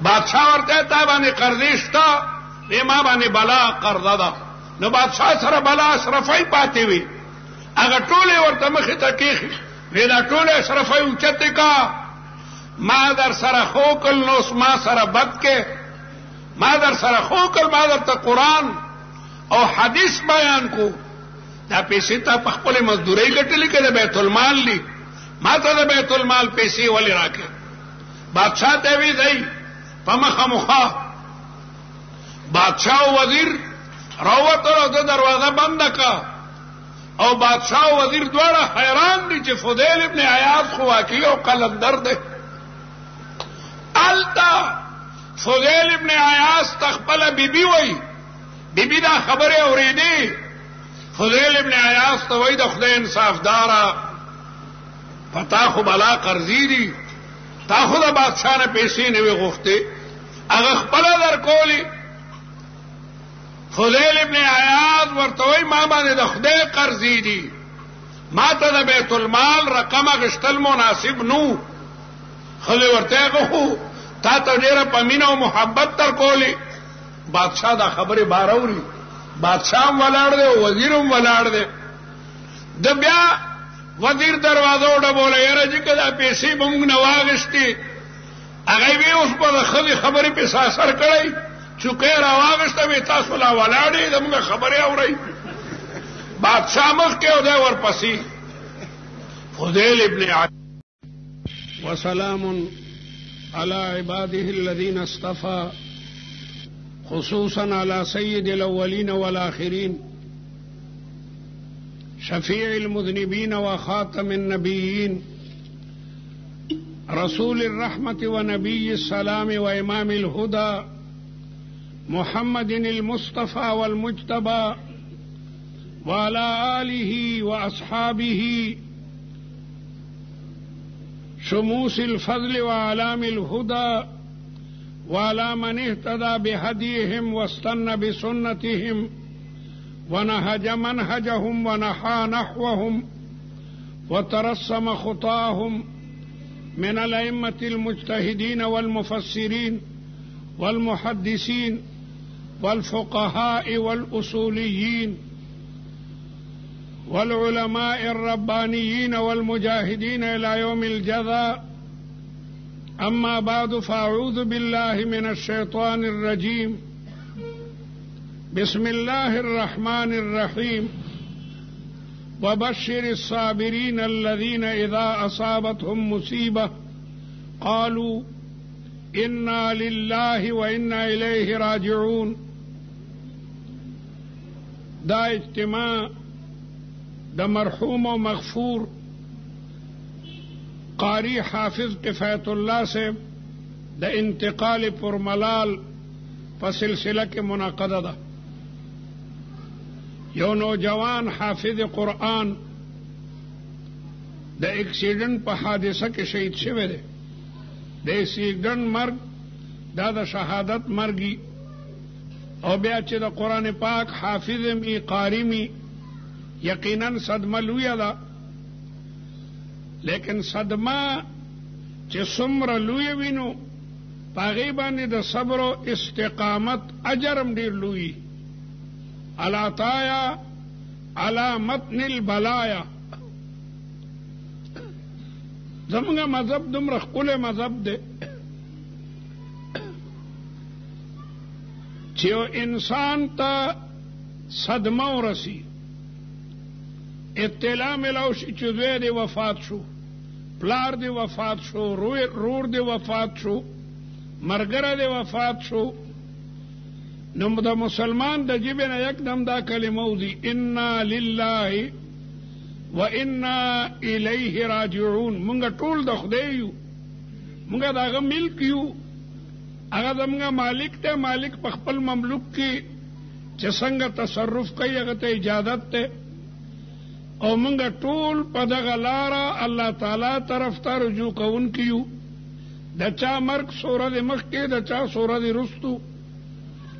بادشاہ ورته تا باندې قرضې شته، ما باندې بلا قرضه ده. نو بادشاہ سره بلا اشرفای پاتې وي، هغه ټوله ورته مخې ته کېږي وینا ټوله اشرفای اوچته کا. ما در سره خوکل نو ما سره بد کې، ما در سره خوکل، ما در ته قرآن او حدیث بیان کو. دا پیسې ته په خپل مزدوري ګټلې کړه بیت المال لی، ما ته د بیت المال پیسې ولې راکې؟ بادشاہ ته وی دی په مخه مخه. بادشاہ او وزیر راوته د دروازه بند کا او بادشاہ او وزیر دواړه حیران دي چې فضیل ابن عیاض خو واقعي او قلندر دی. التا فضیل ابن عیاض تخپل بیبي وای، بیبي دا خبره اورېدې. فضیل ابن عیاض ته وای د خدای انصافدارا، پتا خو بلا قرضی دي، تا خو د بادشاہ نه پیسې نه وي غوښتې، هغه خپل درکولې. فضیل ابن عیاض ورته وای ما باندې د خدای قرضی دي، ما ته د بیت المال رقم غشتل مناسب نو. خله ورته غو تا ته ډیره پمینه او محبت تر کولی. بادشاہ دا خبره باروری، بادشاہ ولاړ دی او وزیرم ولاړ دی. د بیا وزیر دروازه وډه بوله یره چې کله پیسې بمږ نه واغشتي هغه وی اوس په خدي خبرې په اثر کړی چوکې راواغسته به تاسو لا ولاړې دغه خبرې اورئ بادشاہ مخ کې او دا ورپسې فضیل ابن وسلام على عباده الذين اصطفى خصوصا على سيد الأولين والآخرين شفيع المذنبين وخاتم النبيين رسول الرحمة ونبي السلام وإمام الهدى محمد المصطفى والمجتبى وعلى آله وأصحابه شموس الفضل وعلام الهدى وعلى من اهتدى بهديهم واستنى بسنتهم ونهج منهجهم ونحى نحوهم وترسم خطاهم من الأئمة المجتهدين والمفسرين والمحدثين والفقهاء والأصوليين والعلماء الربانيين والمجاهدين إلى يوم الجزاء. أما بعد فأعوذ بالله من الشيطان الرجيم. بسم الله الرحمن الرحيم. وبشر الصابرين الذين إذا أصابتهم مصيبة قالوا إنا لله وإنا إليه راجعون. دا اجتماع دا مرحوم و مغفور قاری حافظ کفایت اللہ سے دا انتقال پرملال پا سلسلہ کے منعقدہ دا. یو نوجوان حافظ قرآن دا ایکسیڈنٹ پا حادثہ کے شہید شوے دے. دا ایکسیڈنٹ مرگ دا شہادت مرگی او بیا چې دا قرآن پاک حافظ می قاری می یقیناً صدمہ لویا دا، لیکن صدمہ چې څومره لوی وینو پاغي باندې د صبر او استقامت اجرم ډیر لوی. العطایا علی متن البلایا. زمونږ مذهب دومره ښکلی مذهب دی چې یو انسان ته صدمه ورسی، اطلاع ملاو شي چې زوی دی وفات شو، پلار دی وفات شو، رور دی وفات شو، مرګره دی وفات شو، نو د مسلمان د جیب نه یکدم دا کلمه وځي انا لله و انا الیه راجعون. مونږ ټول د خدای یو، مونږ د هغه ملک یو، هغه زمونږ مالک ته، مالک په خپل مملوک کې چې څنګه تصرف کوي هغه ته اجازت ته، او مونږ ټول په دغه لاره الله تعالی طرف ته رجوع کوونکي یو. د چا مرګ سوره د مخکې، د چا سوره د رستو.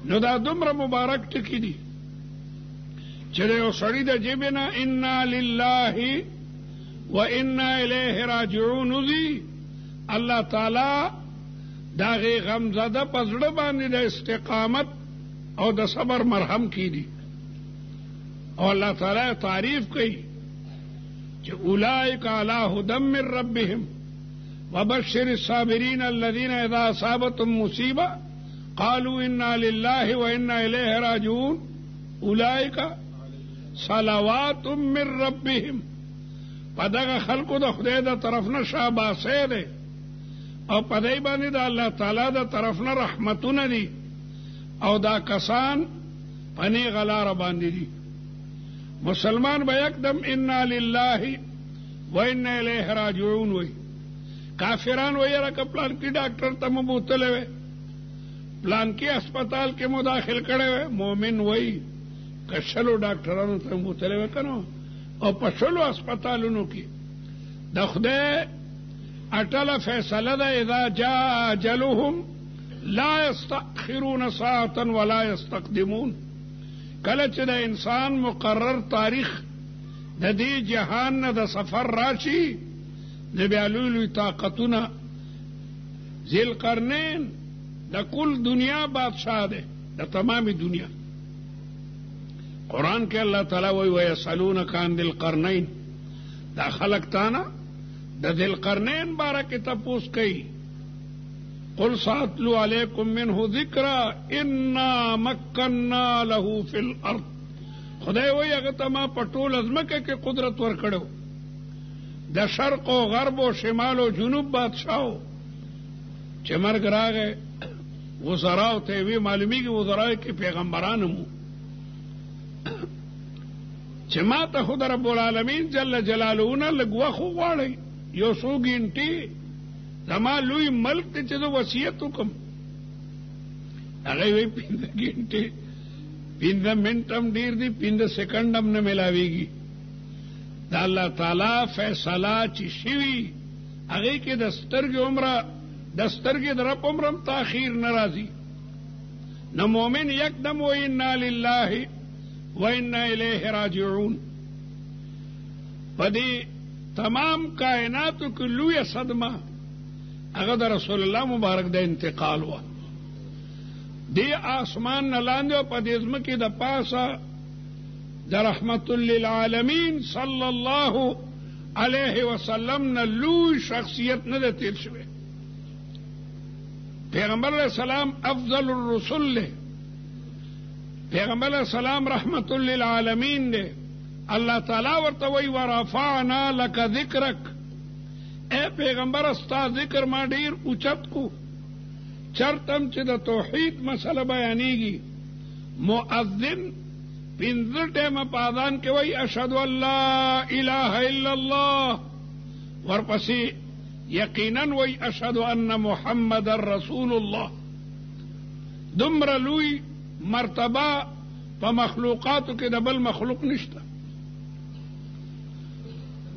نو دا دومره مبارک ټکي دي چې د یو سړي د جیبې نه انا لله و انا الیه راجعون وځي، الله تعالی د هغې غمزده په زړه باندې د استقامت او د صبر مرهم کیدي، او الله تعالی تعریف کوي چې اولئک علی هدی من ربهم وبشر الصابرین الذین اذا اصابتهم مصیبه قالوا انا لله وانا الیه راجعون اولئک صلوات من ربهم. په دغه خلقو د خدای د طرف نه شاباسه ده او په دای باندې د الله تعالی د طرف نه رحمتونه دي، او دا کسان په نیغه لاره باندې دي. مسلمان به یکدم انا لله و انا الیه راجعون وی. کافران وی یاره که پلان کی ډاکټر ته مو بوتلی وی، پلان کی اسپتال کې مو داخل کړی وی. مومن وی که شلو ډاکټرانو ته مو بوتلی وی که نو، او په شلو اسپتالونو کې د خدای اټله فیصله ده اذا جاء اجلهم لا یستأخرون ساعة ولا یستقدمون. کله چې د انسان مقرر تاریخ د دې جهان نه د سفر راشي، د بیا لوی لوی طاقتونه. ذی القرنین د کل دنیا بادشاہ ده، د تمامی دنیا. قرآن کې الله تعالی وایي ویسألونک عن ذی القرنین. دا خلق تانا د ذی القرنین باره کې تپوس کوي قل ساتلو علیکم منه ذکرا انا مکننا له فی الارض. خدای وایي هغه ته ما په ټول ځمکه کې قدرت ورکړو، د شرق او غرب او شمال او جنوب بادشاهو. چې مرګ راغی وزراو ته وی معلومیږي وزراو کې پیغمبران مو چې ما ته خدای رب العالمین جل جلاله نه لګوا خو غواړي یو څو ګنټې زما لوی ملک ته چې زه وصیت وکم. هغه وی 15 ګنټې 15 منټ هم ډیر دي 15 سکند هم نه ملاویږي. دا الله تعالی فیصله چې شوي هغه کې د سترګې عمره د سترګې د رب عمرم تاخیر ناراضي. نو مؤمن یکدم و انا لله و انا الیه راجعون. پدې تمام کائناتو کې لوی صدمه هغه د رسول الله مبارک د انتقال و. دی آسمان نه لاندې او په دې ځمکې د پاسه د رحمت للعالمین صلی الله علیه وسلم نه لوی شخصیت نه ده تیر شوی. پیغمبر علیہ السلام افضل الرسل لے، پیغمبر علیہ السلام رحمت للعالمین دے. اللہ تعالیٰ ورتوی ورفعنا لک ذکرک، اے پیغمبر استا ذکر ما ډیر اوچت کو. چرتم چې د توحید مسله بیانېږي مؤذن پنځه ټیمه په اذان کې وایي اشهد ان لا اله الا الله، ورپسې یقینا وی اشهد ان محمد رسول الله. دمر لوی مرتبه په مخلوقاتو کې د بل مخلوق نشته.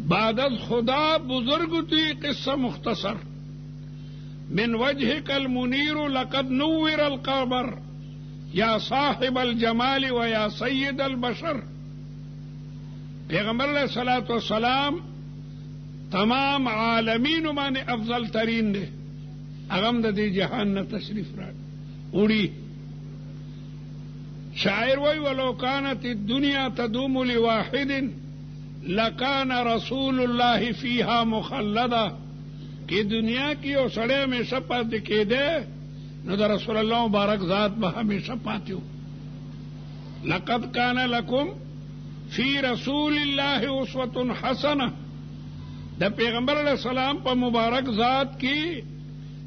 بعد از خدا بزرگ تی قصه مختصر من وجهك المنیر لقد نور القبر یا صاحب الجمال و یا سید البشر. پیغمبر علیہ الصلوۃ والسلام تمام عالمین باندې افضل ترین دی. اغم د دې جهان نه تشریف راغی وړي. شاعر وای ولو كانت الدنيا تدوم لواحد لكان رسول الله فيها مخلدا. کہ دنیا کی او سړی ہمیشہ پاتې کېده نو د رسول الله مبارک ذات به ہمیشہ پاتې و. لقد كان لكم في رسول الله اسوة حسنه. د پیغمبر علیہ السلام په مبارک ذات کی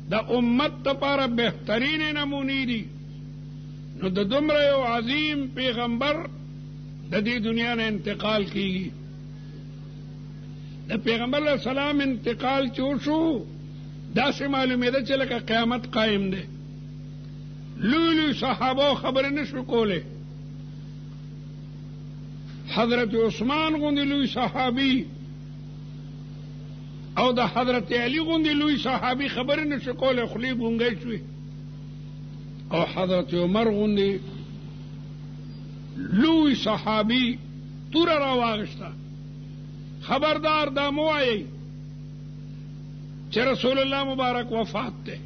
د امت لپاره بهترین نمونې دي. نو د دومره یو عظیم پیغمبر د دې دنیا نه انتقال کیږي. د پیغمبر علیہ السلام انتقال چې شو داسې معلومېده چې لکه قیامت قائم دی. لوی لوی صحابه خبرې نشو کولی. حضرت عثمان غوندې لوی صحابي او د حضرت علی غوندې لوی صحابي خبرې نشو کولی، خولې ګونګی شوې. او حضرت عمر غوندې لوی صحابي توره راواغشته. خبردار دا مو وایئ چې رسول الله مبارک وفات دی.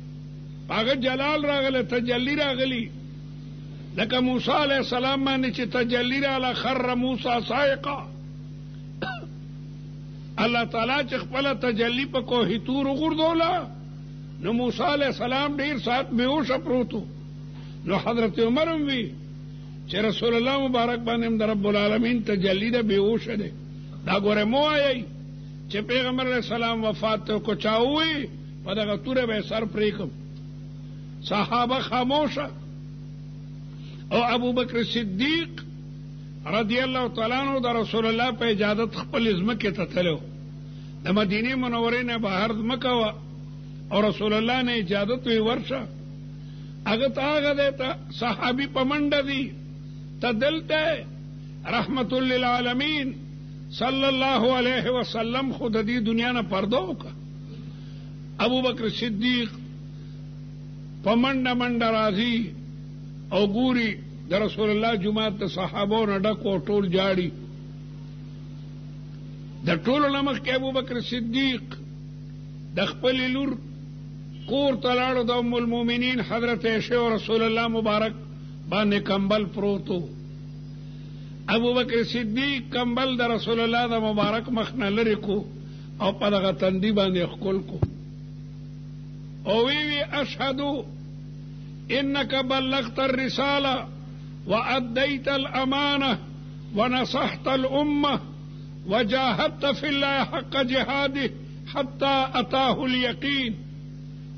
هغه جلال راغلی، تجلی راغلی، لکه موسی علیہ السلام باندې چې تجلی راغله خر موسی صاعقا. الله تعالی چې خپل تجلی په کوه تور وغورځوله نو موسی علیہ السلام ډیر سات بیهوشه پروتو. نو حضرت عمر هم وی چې رسول الله مبارک باندې رب العالمین تجلی ده بیهوشه ده. دا ګوره مو وایئ چې پیغمبر علیہ السلام وفات ته کو چاوي په دغه توره به سر پریکم. صحابه خاموشه. او ابو بکر صدیق رضی الله تعالی عنہ د رسول الله په اجازت خپل ځمکې ته تلو. د مدینه منورې نه بهر ځمکه وه او رسول الله نه اجازت وی ورشه. هغه ته هغه ته صحابي په منډه دي ته دلته رحمت للعالمین صلی الله علیه وسلم خود دې دنیا نه پرده وکړه. ابو بکر صدیق په منډه منډه راځي او ګوري د رسول الله جماعت د صحابو نه ډک او ټول جاړي. د ټولو نه مخکې ابو بکر صدیق د خپلې لور کور ته لاړو. د ام المؤمنین حضرت عائشہ او رسول الله مبارک باندې کمبل پروتو. ابو بکر صدیق کمبل د رسول الله د مبارک مخ نه لرې کو او په دغه تندي باندې ښکل کو او وی اشهد انك بلغت الرساله واديت الامانه ونصحت الامه وجاهدت في الله حق جهاده حتى اتاه اليقين.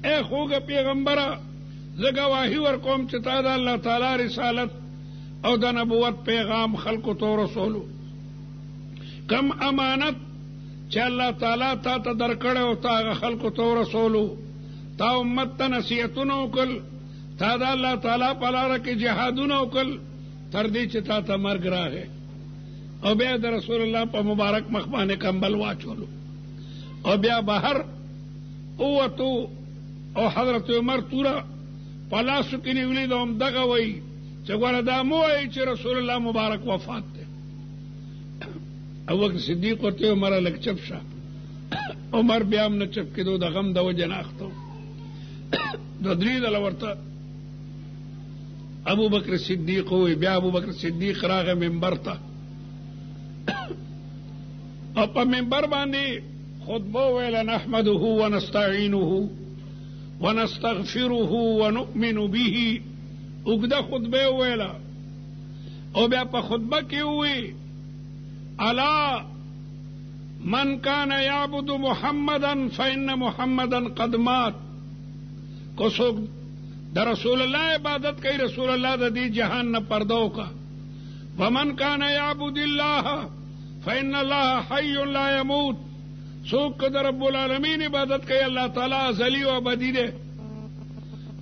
اے خوږه پیغمبره زه گواهی ورکوم چې تا د الله تعالی رسالت او د نبوت پیغام خلکو ته رسولو. کم امانت چې الله تعالی تا ته درکړی او تا هغه خلکو ته رسولو. تا امت ته نصیحتونه وکړل، تا د الله تعالی په لاره کې جهادونه وکړل تر دې چې تا ته مرګ راغی. او بیا د رسول الله په مبارک مخ باندې کمبل واچولو او بیا بهر اوتو او حضرت عمر توره په لاسو کې نیولې ده. همدغه وایي چې ګوره دا مو وایي چې رسول الله مبارک وفات دی. ابوبکر صدیق ورته عمره لږ چپ شه. عمر بیا هم نه چپ کېدو، د غم د وجې نه اخته و. د درې ځله ورته ابوبکر صدیق ووایي. بیا ابوبکر صدیق راغی منبر ته او په منبر باندې خطبه ویله نحمده ونستعینه ونستغفره ونؤمن به. اوږده خطبه ویله او بیا په خطبه کې ووایي الا من كان يعبد محمدا فإن محمدا قد مات. کو څوک د رسول الله عبادت کوي رسول الله د دې جهان نه پرده وکړه. ومن كان يعبد الله فإن الله حي لا يموت. څوک د رب العالمین عبادت کوي الله تعالی ازلی او ابدی دی.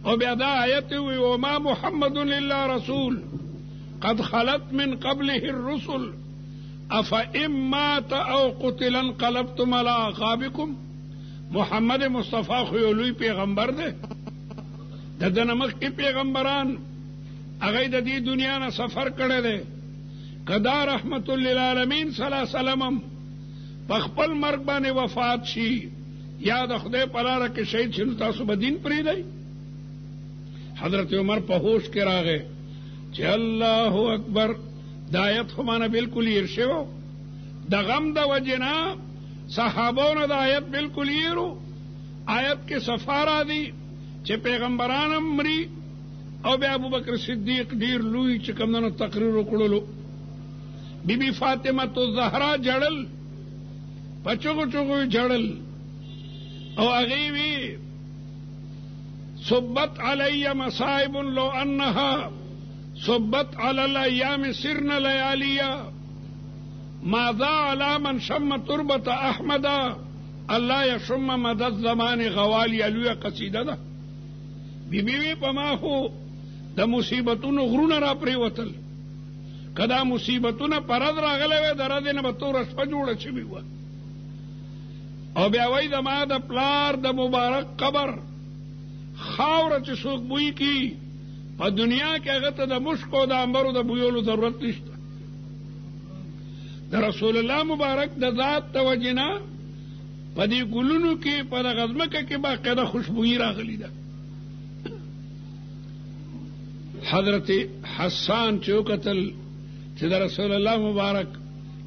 او بیا دا آیت وی وما محمد الا رسول قد خلت من قبله الرسل افئن مات او قتل انقلبتم على اعقابكم. محمد مصطفی خو یو لوی پیغمبر دی. د دنه مخکې پیغمبران هغه د دې دنیا نه سفر کړی دی. کدا رحمت للعالمین صلی الله علیه وسلم په خپل مرګ باندې وفات شي یا د خدای په لاره کې شهید شي، تاسو به دین پرېږدئ؟ حضرت عمر په هوش کې راغی چې الله اکبر. د آیت خو مانه بالکل هیر شوی. د غم د وجې نه صحابو نه د آیت بالکل هیرو. آیت کې صفا راځي چې پیغمبران هم مري او بیا ابوبکر صدیق ډیر لوی چې کومنو تقریر وکړلو. بی بی فاطمه الزهرا جړل، په چغو چغو جړل او هغې وی صبت علی مصائب لو انها صبت علی الایام سرن لیالیا ماذا علی من شم تربت احمد الله یشم مدد زمان غوالی. لویه قصیده ده. بی بی وی په ما خو د مصیبتونو غرونه را پریوتل. کدا مصیبتونه پرد راغلی وی د ردې نه به توره شپه جوړه شوې وه. او بیا وایي د ما د پلار د مبارک قبر خاوره چې څوک بوی کی په دنیا کې هغه ته د مشک او د عنبرو د بویولو ضرورت نشته. د رسول الله مبارک د ذات د وجې نه په دې ګلونو کې په دغه ځمکه کې باقاعده خوشبویي راغلې ده. حضرت حسان چې وکتل چې د رسول الله مبارک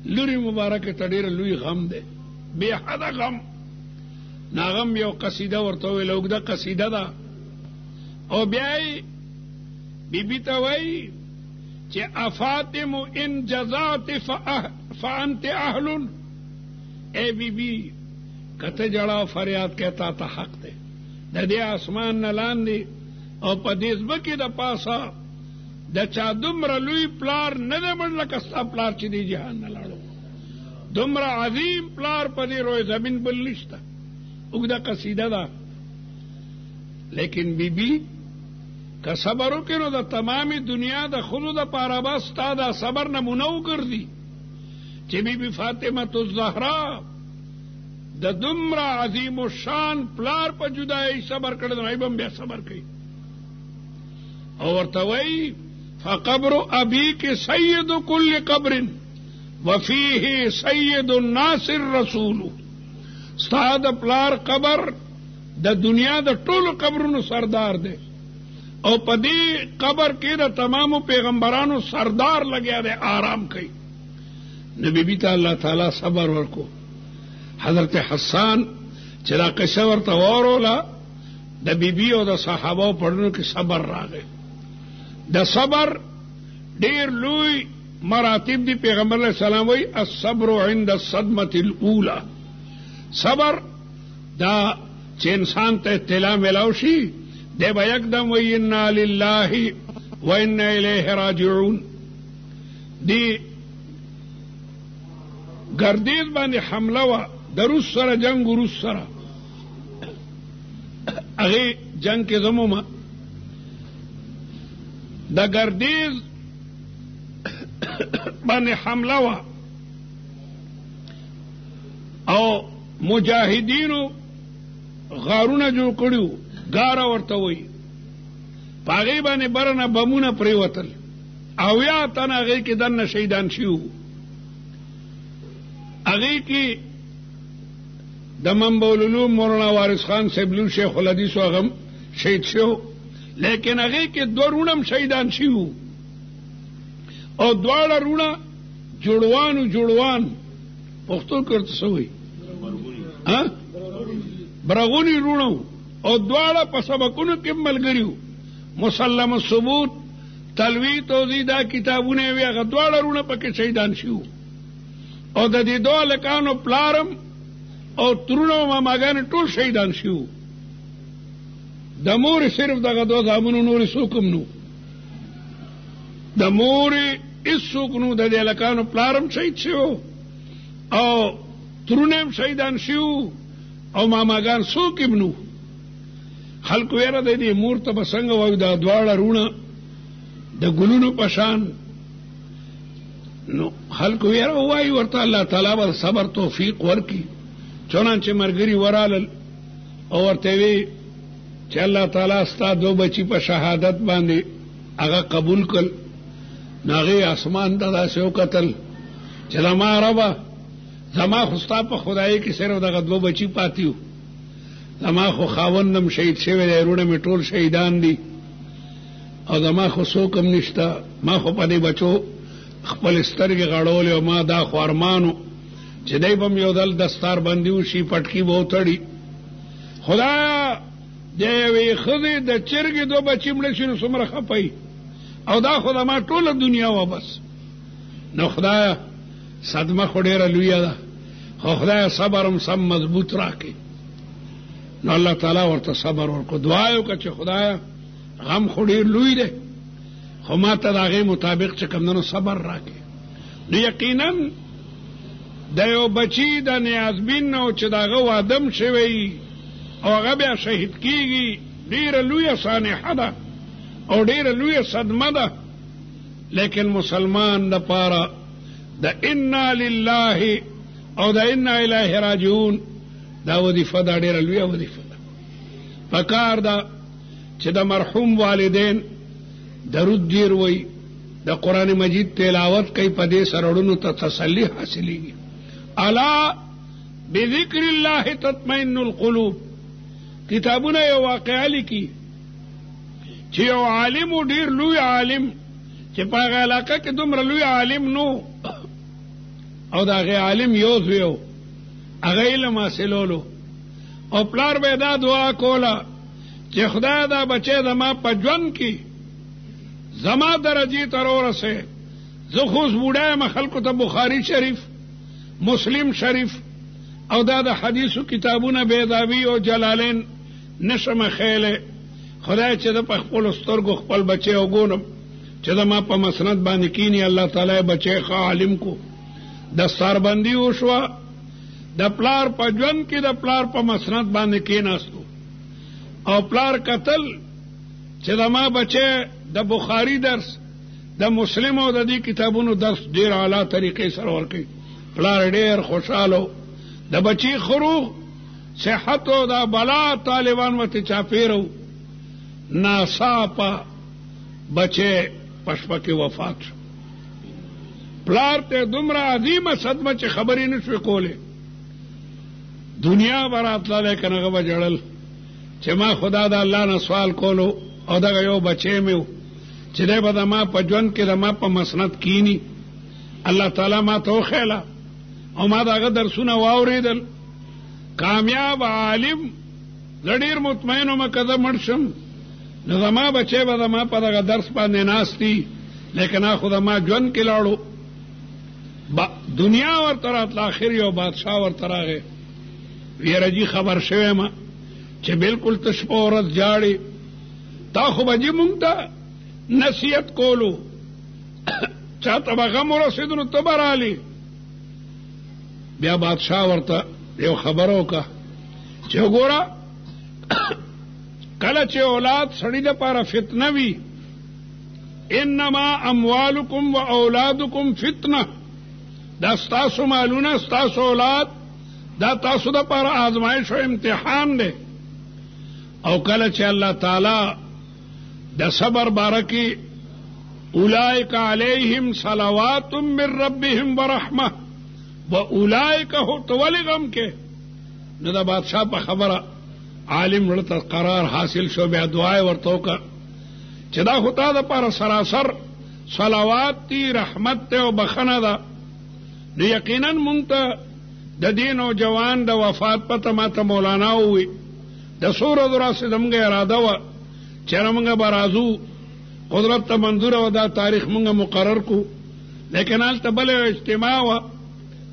لوري مبارکه ته ډېر لوی غم دی، بې حده غم. ناغم یو قصیده ورته ویله، اوږده قصیده ده. او بیا یې بیبي ته وایي چې افاطم ان جزات فانت اهل. اے بیبي کته جړه فریاد کہتا تا حق دی. د دې اسمان نه لاندې او په دې ځمکې د پاسه د چا دومره لوی پلار نه دی مړ لکه ستا پلار چې دې جهان نه لاړو. دومره عظیم پلار په دې روی زمین بل نشته. اوږده قصیده ده. لیکن بیبي که صبر وکړي نو د تمامي دنیا د ښځو دپاره به ستا د صبر نمونه وګرځي چې بیبي فاطمه الزهرا د دومره عظیم الشان پلار په جدایۍ صبر کړی نو به هم بیا صبر کوي. او ورته وایي فقبر ابیک سید کل قبر وفیه سید الناس الرسول. ستا د پلار قبر د دنیا د ټولو قبرونو سردار دی او په دې قبر کې د تمامو پیغمبرانو سردار لګیا دی، آرام کوي. نو بیبي ته الله تعالی صبر ورکو. حضرت حسان چې دا قصه ورته واوروله د بیبي او د صحابه پړنو کې صبر راغی. د صبر ډیر لوی مراتب دي. پیغمبر علیہ السلام وی الصبر عند الصدمه الاولى. صبر دا چې انسان ته اطلاع ملاو شي دی به یکدم وی انا لله و انا الیه راجعون. دی گردیز باندې حمله وا د روس سره جنگ روس سره هغه جنگ کې زموما د گردیز باندې حمله وا او مجاهدینو غارونه جوړ کړیو غاره ورته وای پاغي باندې برنه بمونه پریوتل او یا تنه هغه کې دنه شهیدان شيو. هغه کې د منبع العلوم مولانا وارث خان سیبلو شیخ الحدیث هغه شهید شو لیکن هغه کې دوه رونم شهیدان شيو او دواړه رونه جوړوان پښتو کې څه وایي ها برغونی رونو او دواړه په سبقونو کې ملګریو. مسلم الثبوت تلوی توزیدا کتابونه وی هغه دواړه رونه پکې شهیدان شيو او د دې دوه لکانو پلارم او ترونو ماماګان ټول شهیدان شيو. د مور صرف دغه دوه زامنو نور څوکم نو د مور هیڅوک نو د دې لکانو پلارم شهید شو او ترونم شهیدان شيو او ماماګان څوکم نو. خلکو یې را د دې مور ته بسنګ وایو دا دواړه رونه د ګلونو پشان نو خلکو یې را وایي ورته الله تعالی به صبر توفیق ورکي. چنانچه مرګري ورالل او ورته وی چې الله تعالی ستا دو بچی په شهادت باندې هغه قبول کړ. ناغه اسمان ته داسې وکتل چې زما ربه زما خو ستا په خدای کې صرف دغه دو بچی پاتیو زما خو خاوندم شهید شوی دی رونه مې ټول شهیدان دي او زما خو څوک هم نشته. ما خو په دې بچو خپل سترګې غړولې او ما دا خو ارمانو چې دی به م یو دل دستار بندي وشي پټکي به وتړي. خدایا د یوې ښځې د چرګې دو بچي مړه شي نو څومره خفه او دا خو زما ټوله دنیا وه بس. نو خدایا صدمه خو ډېره لویه ده خو خدایا صبر هم سم مضبوط راکړي. نو الله تعالی ورته صبر ورکړو. دعا یې وکړه چې خدایا غم خو ډېر لوی دی خو ما ته د هغې مطابق چې کوم دنو صبر راکړي. نو یقینا د یو بچی د نیازبین نو چې د هغه وادم شوی او هغه بیا شهید کېږي ډېره لویه سانحه ده او ډېره لویه صدمه ده. لیکن مسلمان دپاره د انا لله او د انا الیه راجعون دا وظیفه دا ډېره لویه وظیفه ده. پکار ده چې د مرحوم والدین درود ډېر وایي د قرآن مجید تلاوت کوي په دې سره ړونو ته تسلي حاصلېږي. الا بذکر الله تطمئن القلوب. کتابونه یو واقعه لیکي چې یو عالم و ډېر لوی عالم چې په هغه علاقه کې دومره لوی عالم نو او د هغې عالم یو زوی و هغه علم حاصلولو او پلار به دا دعا کوله چې خدای دا بچی زما په ژوند کې زما درجې ته راورسې. زه خو اوس بوډا یم خلکو ته بخاري شریف مسلم شریف او دا د حدیثو کتابونه بیضاوي او جلالین نشم خیله. خدای چې د په خپلو سترګو خپل بچی وګورم چې زما په مسند باندې کینی الله تعالی بچی ښه عالم کو. دستاربندي وشوه د پلار په ژوند کې د پلار په مسند باندې کېناستو او پلار قتل چې زما بچی د بخاری درس د مسلم او د دې کتابونو درس ډېر اعلی طریقې سره ورکوي. پلار ډېر خوشحاله د بچی خروغ صحت او د بلا طالبان ورته چاپېرو ناڅاپه بچی په شپه کې وفات شو. پلار ته دومره عظیمه صدمه چې خبرې نه شوې کولی. دنیا به راتله لیکن هغه به ژړل چې ما خدا د الله نه سوال کولو او دغه یو بچی مې و چې دی به زما په ژوند کې زما په مسند کینی. الله تعالی ما ته وښیله او ما د هغه درسونه واورېدل. کامیاب عالم ډېر مطمئن وم که زه مړ شم نو زما بچی به زما په دغه درس باندې ناست دي، لیکن خو زما ژوند کې لاړو. دنیا ورته راتله، آخر یو بادشاه ورته راغی، ویره جي خبر شوی یم چې بلکل ته شپه ورځ جاړې، تا خو به جي مونږ ته نصیحت کولو، چا ته به غم ورسېدو نو ته به رالې. بیا بادشاه ورته یو خبره وکړه چې وګوره کله چې اولاد سړي دپاره فتنه وي، انما اموالکم و اولادکم فتنه، دا ستاسو مالونه ستاسو اولاد دا تاسو دپاره آزمایش او امتحان دی. او کله چې الله تعالی د صبر باره کې اولئک علیہم صلوات من ربهم ورحمه و اولئک هم تولی غم کې نو د بادشاہ په خبره عالم ورته قرار حاصل شو. بیا دعای ورته وکړه چې دا خو تا دپاره سراسر صلوات دي، رحمت دی او بخنه ده. نو یقینا مونږ ته د دې نوجوان د وفات پته ماته مولانا ووي، د څو ورځو راستې زموږ اراده وه چې موږ به راځو، قدرت ته منظوره وه، دا تاریخ موږ مقرر کړو، لیکن هلته بله اجتماع وه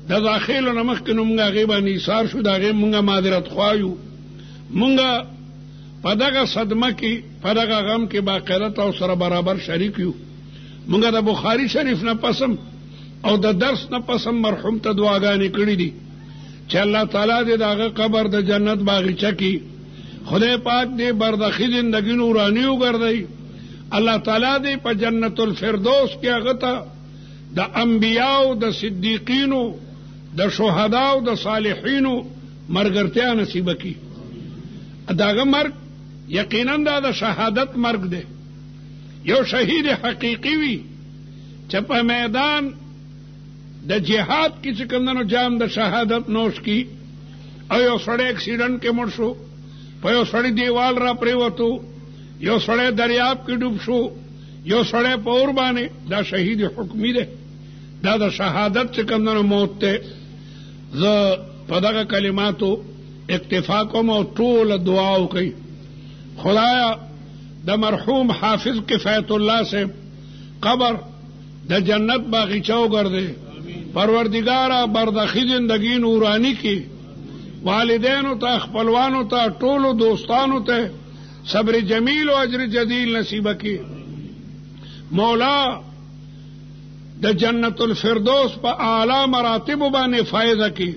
د داخلو نه مخکې نو موږ هغې باندې ایثار شو، د هغې موږ معذرت خوا یو. موږ په دغه صدمه کې په دغه غم کې باقاعده تاسو سره برابر شریک یو. موږ د بخاري شریف نه پسم او د درس نه پسم مرحوم ته دعاګانې کړې دي چې الله تعالی دې د هغه قبر د جنت باغچه کې خدای پاک دې بردخي زندګي نوراني وګرځوي. الله تعالی دې په جنت الفردوس کې هغه ته د انبیاو د صدیقینو د شهداو د صالحینو مرګرتیا نصیب کړي. داغه مرګ یقینا دا د شهادت مرګ دی. یو شهید حقیقي وي چې په میدان د جهاد کې چې کوم جام د شهادت نوش کی، او یو سړی اکسیډنټ کې مړ شو، په یو سړی دیوال را پریوتو، یو سړی دریاب کې ډوب شو، یو سړی په اور باندې، دا شهید حکمی دی. دا د شهادت چې کوم موت ته زه په دغه کلماتو اکتفا کوم او ټول دعا وکړئ. خدایا د مرحوم حافظ کفایت الله سے قبر د جنت باغیچه وګرځې، پروردگارا بردخی زندگی نورانی کی، والدینو ته خپلوانو ته ټولو دوستانو ته صبر جمیل او اجر جزیل نصیب کی. مولا د جنت الفردوس په اعلی مراتب باندې فائدہ کی،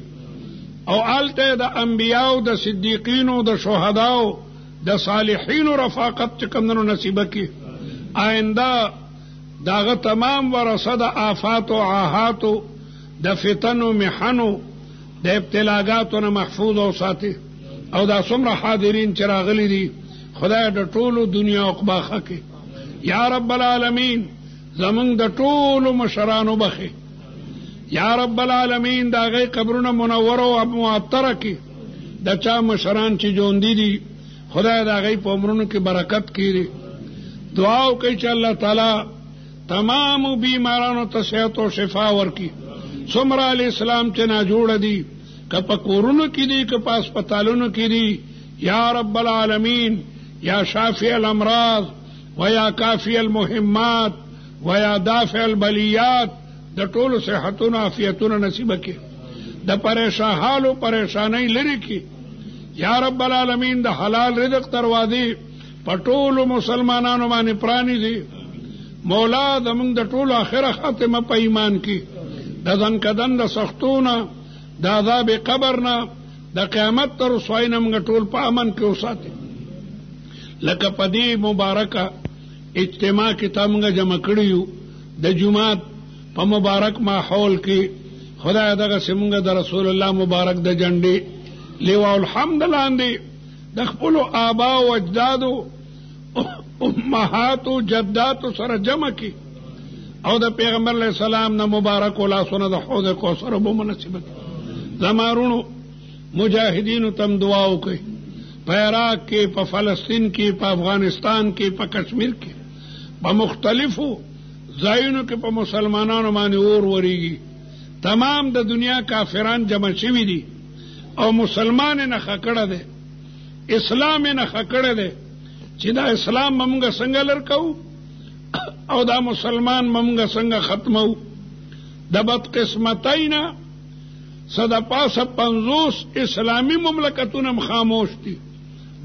او آلته د انبیاء د صدیقینو د شهداو د صالحینو رفاقت چکمنو نصیب کی. آئنده داغه تمام ورثه د آفات او عاهات د فتن او محنو د ابتلاګاتو نه محفوظ او ساتي. او دا څومره حاضرین چې راغلي دي خدای د ټولو دنیا عقبا خکې. یا رب العالمین زمونږ د ټولو مشرانو بخې، یا رب العالمین دا غي قبرونه منور او معطره کی. د چا مشران چې ژوندي دي خدای دا غي په عمرونو کې برکت کړي. دعا وکړئ چې الله تعالی تمام بیمارانو ته صحت او شفا ورکړي. څومره علی اسلام چې نا جوړ دي، که په کورونو کې دي که په هسپتالونو کې دي، یا رب العالمین یا شافی الامراض و یا کافی المهمات و یا دافع البلیات د ټولو صحتونو عافیتونو نصیب کړي. د پریشان حالو پریشانۍ لري کړي. یا رب العالمین د حلال رزق دروازې په ټولو مسلمانانو باندې پرانیزي. مولا زمونږ د ټولو آخره خاتمه په ایمان کې، د ځنکدن د سختونه، د عذاب قبر نه، د قیامت تر رسوایی نه موږ ټول په امن کې وساتي. لکه په دې مبارکه اجتماع کې تا موږ جمع کړي یو د جمعات په مبارک ماحول کې. خدای دغسې موږ د رسول الله مبارک د جنډې لیوا الحمد لاندې د خپلو آبا و اجدادو امهاتو جداتو سره جمع کی، او د پیغمبر علیہ السلام نه مبارک لاسونه د حوض کوثر به مناسب کی. زمارونو مجاهدینو تم دعا وکړئ، په عراق کې، په فلسطین کې، په افغانستان کې، په کشمیر کې، په مختلفو ځایونو کې په مسلمانانو باندې اور وریږي. تمام د دنیا کافران جمع شوي دي او مسلمان نه خکړه ده. اسلام نه خکړه ده چې دا اسلام موږ څنګه لرکو او دا مسلمان موږ څنګه ختمو. د بدقسمتینا صد پاسه 50 اسلامی مملکتونه خاموش دي،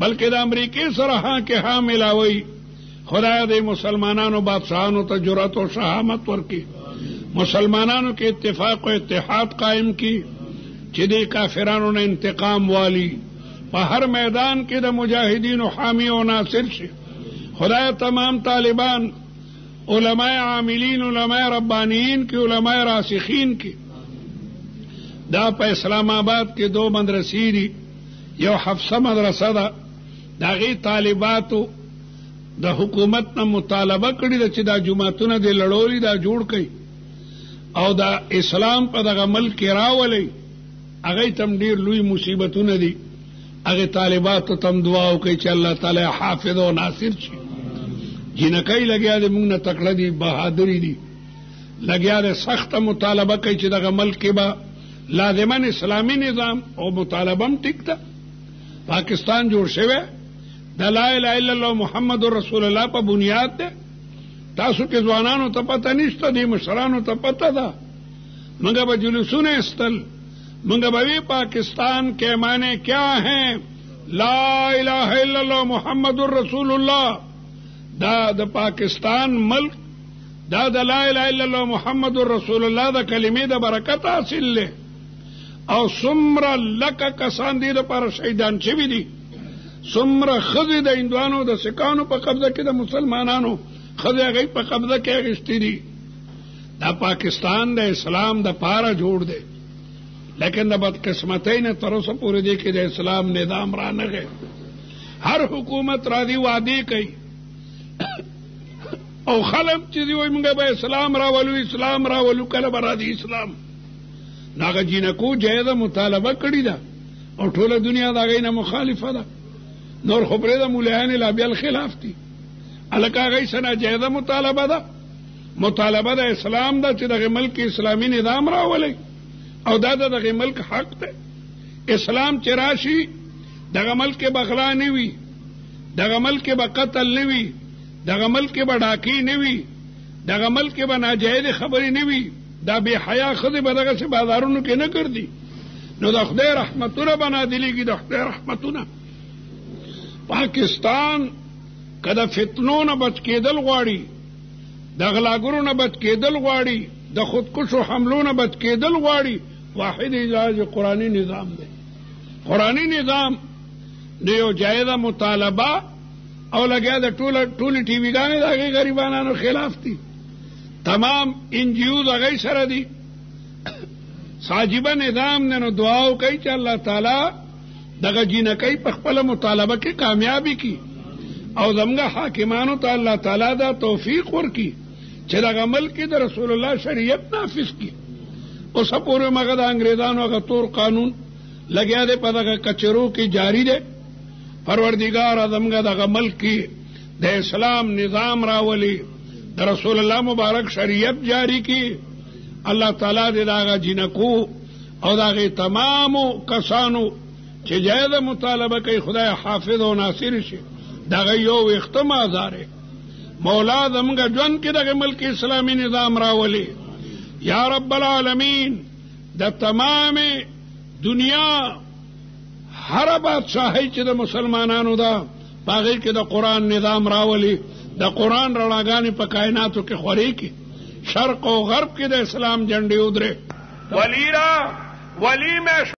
بلکې د امریکای سره ها کې ها ملاوي. خدای دې مسلمانانو بادشاہانو ته جرأت او شهامت ورکړي، مسلمانانو کې اتفاق او اتحاد قائم کړي چې دې کافرانو نه انتقام والی په هر میدان کې د مجاهدینو حامی او ناصر شي. خدای تمام طالبان، علماء عاملین، علماء ربانیین کی، علماء راسخین کی، دا په اسلام آباد کې 2 مدرسې دي. یو حفصه مدرسه ده، دا غي طالباتو د حکومت نه مطالبه کړې ده چې دا جماعتونه د لړولي دا جوړ کړي او دا اسلام په دغه ملک راولي. هغه تم ډیر لوی مصیبتونه دي. هغه طالباتو تم دعا وکړي چې الله تعالی حافظ او ناصر شي. جنکای لګیا دي، موږ نه تکړه دي، بهادری دي، لګیا دي سخت مطالبه کوي چې دغه ملک کې به لازمن اسلامی نظام او مطالبه هم ټیک ده. پاکستان جوړ شوی د لا اله الا الله محمد رسول الله په بنیاد ده. تاسو کې ځوانانو ته پته نشته، دي مشرانو ته پته ده. موږ به جلوسونه استل، موږ به وی پاکستان کے معنی کیا ہیں، لا الہ الا اللہ محمد رسول اللہ. دا د پاکستان ملک دا د لا اله الا الله محمد رسول الله د کلمې د برکت حاصل له او څومره لکه کسان دي د پر شهیدان شوي دي، څومره ښځې د هندوانو د سکانو په قبضه کې، د مسلمانانو ښځې هغوی په قبضه کې اخیستې دي. دا پاکستان د اسلام د پاره جوړ دی، لیکن د بدقسمتۍ نه تر اوسه پورې دی کې د اسلام نظام را نغی. هر حکومت را دی وعدې کوي او خلک چې دی وایي موږ به اسلام راولو، اسلام راولو، کله به را دی اسلام. هغه جینکو جایزه مطالبه کړې ده او ټوله دنیا د هغې نه مخالفه ده. نور خو پرېږده مولایان لا بیا خلاف دي. هلکه هغې څه ناجایزه مطالبه ده، مطالبه د اسلام ده چې دغه ملک اسلامي نظام راولي او دا د دغه ملک حق ده. اسلام چې راشي دغه ملک به غلا نه وي، دغه ملک به قتل نه وي، دغه ملک به ډاکې نه وي، دغه ملک به ناجایز خبرې نه وي، دا بے حیا ښځې به دغسې بازارونو کې نه ګرځي. نو د خدای رحمتونه به نازلېږي، د خدای رحمتونه. پاکستان که د فتنو نه بچ کېدل غواړي، د غلاګرو نه بچ کېدل غواړي، د خودکشو حملو نه بچ کېدل غواړي، واحد علاج قرآني نظام دی. قرآني نظام د یو جایزه مطالبه او لګیا د ټولې ټي ویګانې د هغې غریبانانو خلاف دي. تمام NGOs هغې سره دي. ساجبه نظام دی. نو دعا وکړئ چې الله تعالی دغه جینکۍ په خپله مطالبه کې کامیابي کړي او زموږ حاکمانو ته الله تعالی دا توفیق ورکړي چې دغه ملک کې د رسول الله شریعت نافذ کړي. اوسه پورې مګه د انګریزانو هغه تور قانون لګیا دی په دغه کچرو کې جاری دی. پروردګار زموږ دغه ملک کې د اسلام نظام راولي، د رسول الله مبارک شریعت جاری کړي. الله تعالی دې دغه جینکو او دغه تمامو کسانو چې جایزه مطالبه کوي خدای حافظ او ناصر شي. دغه یو وختم آزاره مولا زموږ ژوند کې دغه ملک اسلامي نظام راولي. یا رب العالمین د تمام دنیا هر بادشاہی چې د مسلمانانو ده په هغې کې د قرآن نظام راولي، د قرآن رڼاګانې په کائناتو کې خورې کړي، شرق او غرب کې د اسلام جنډې ودرې. ولی میں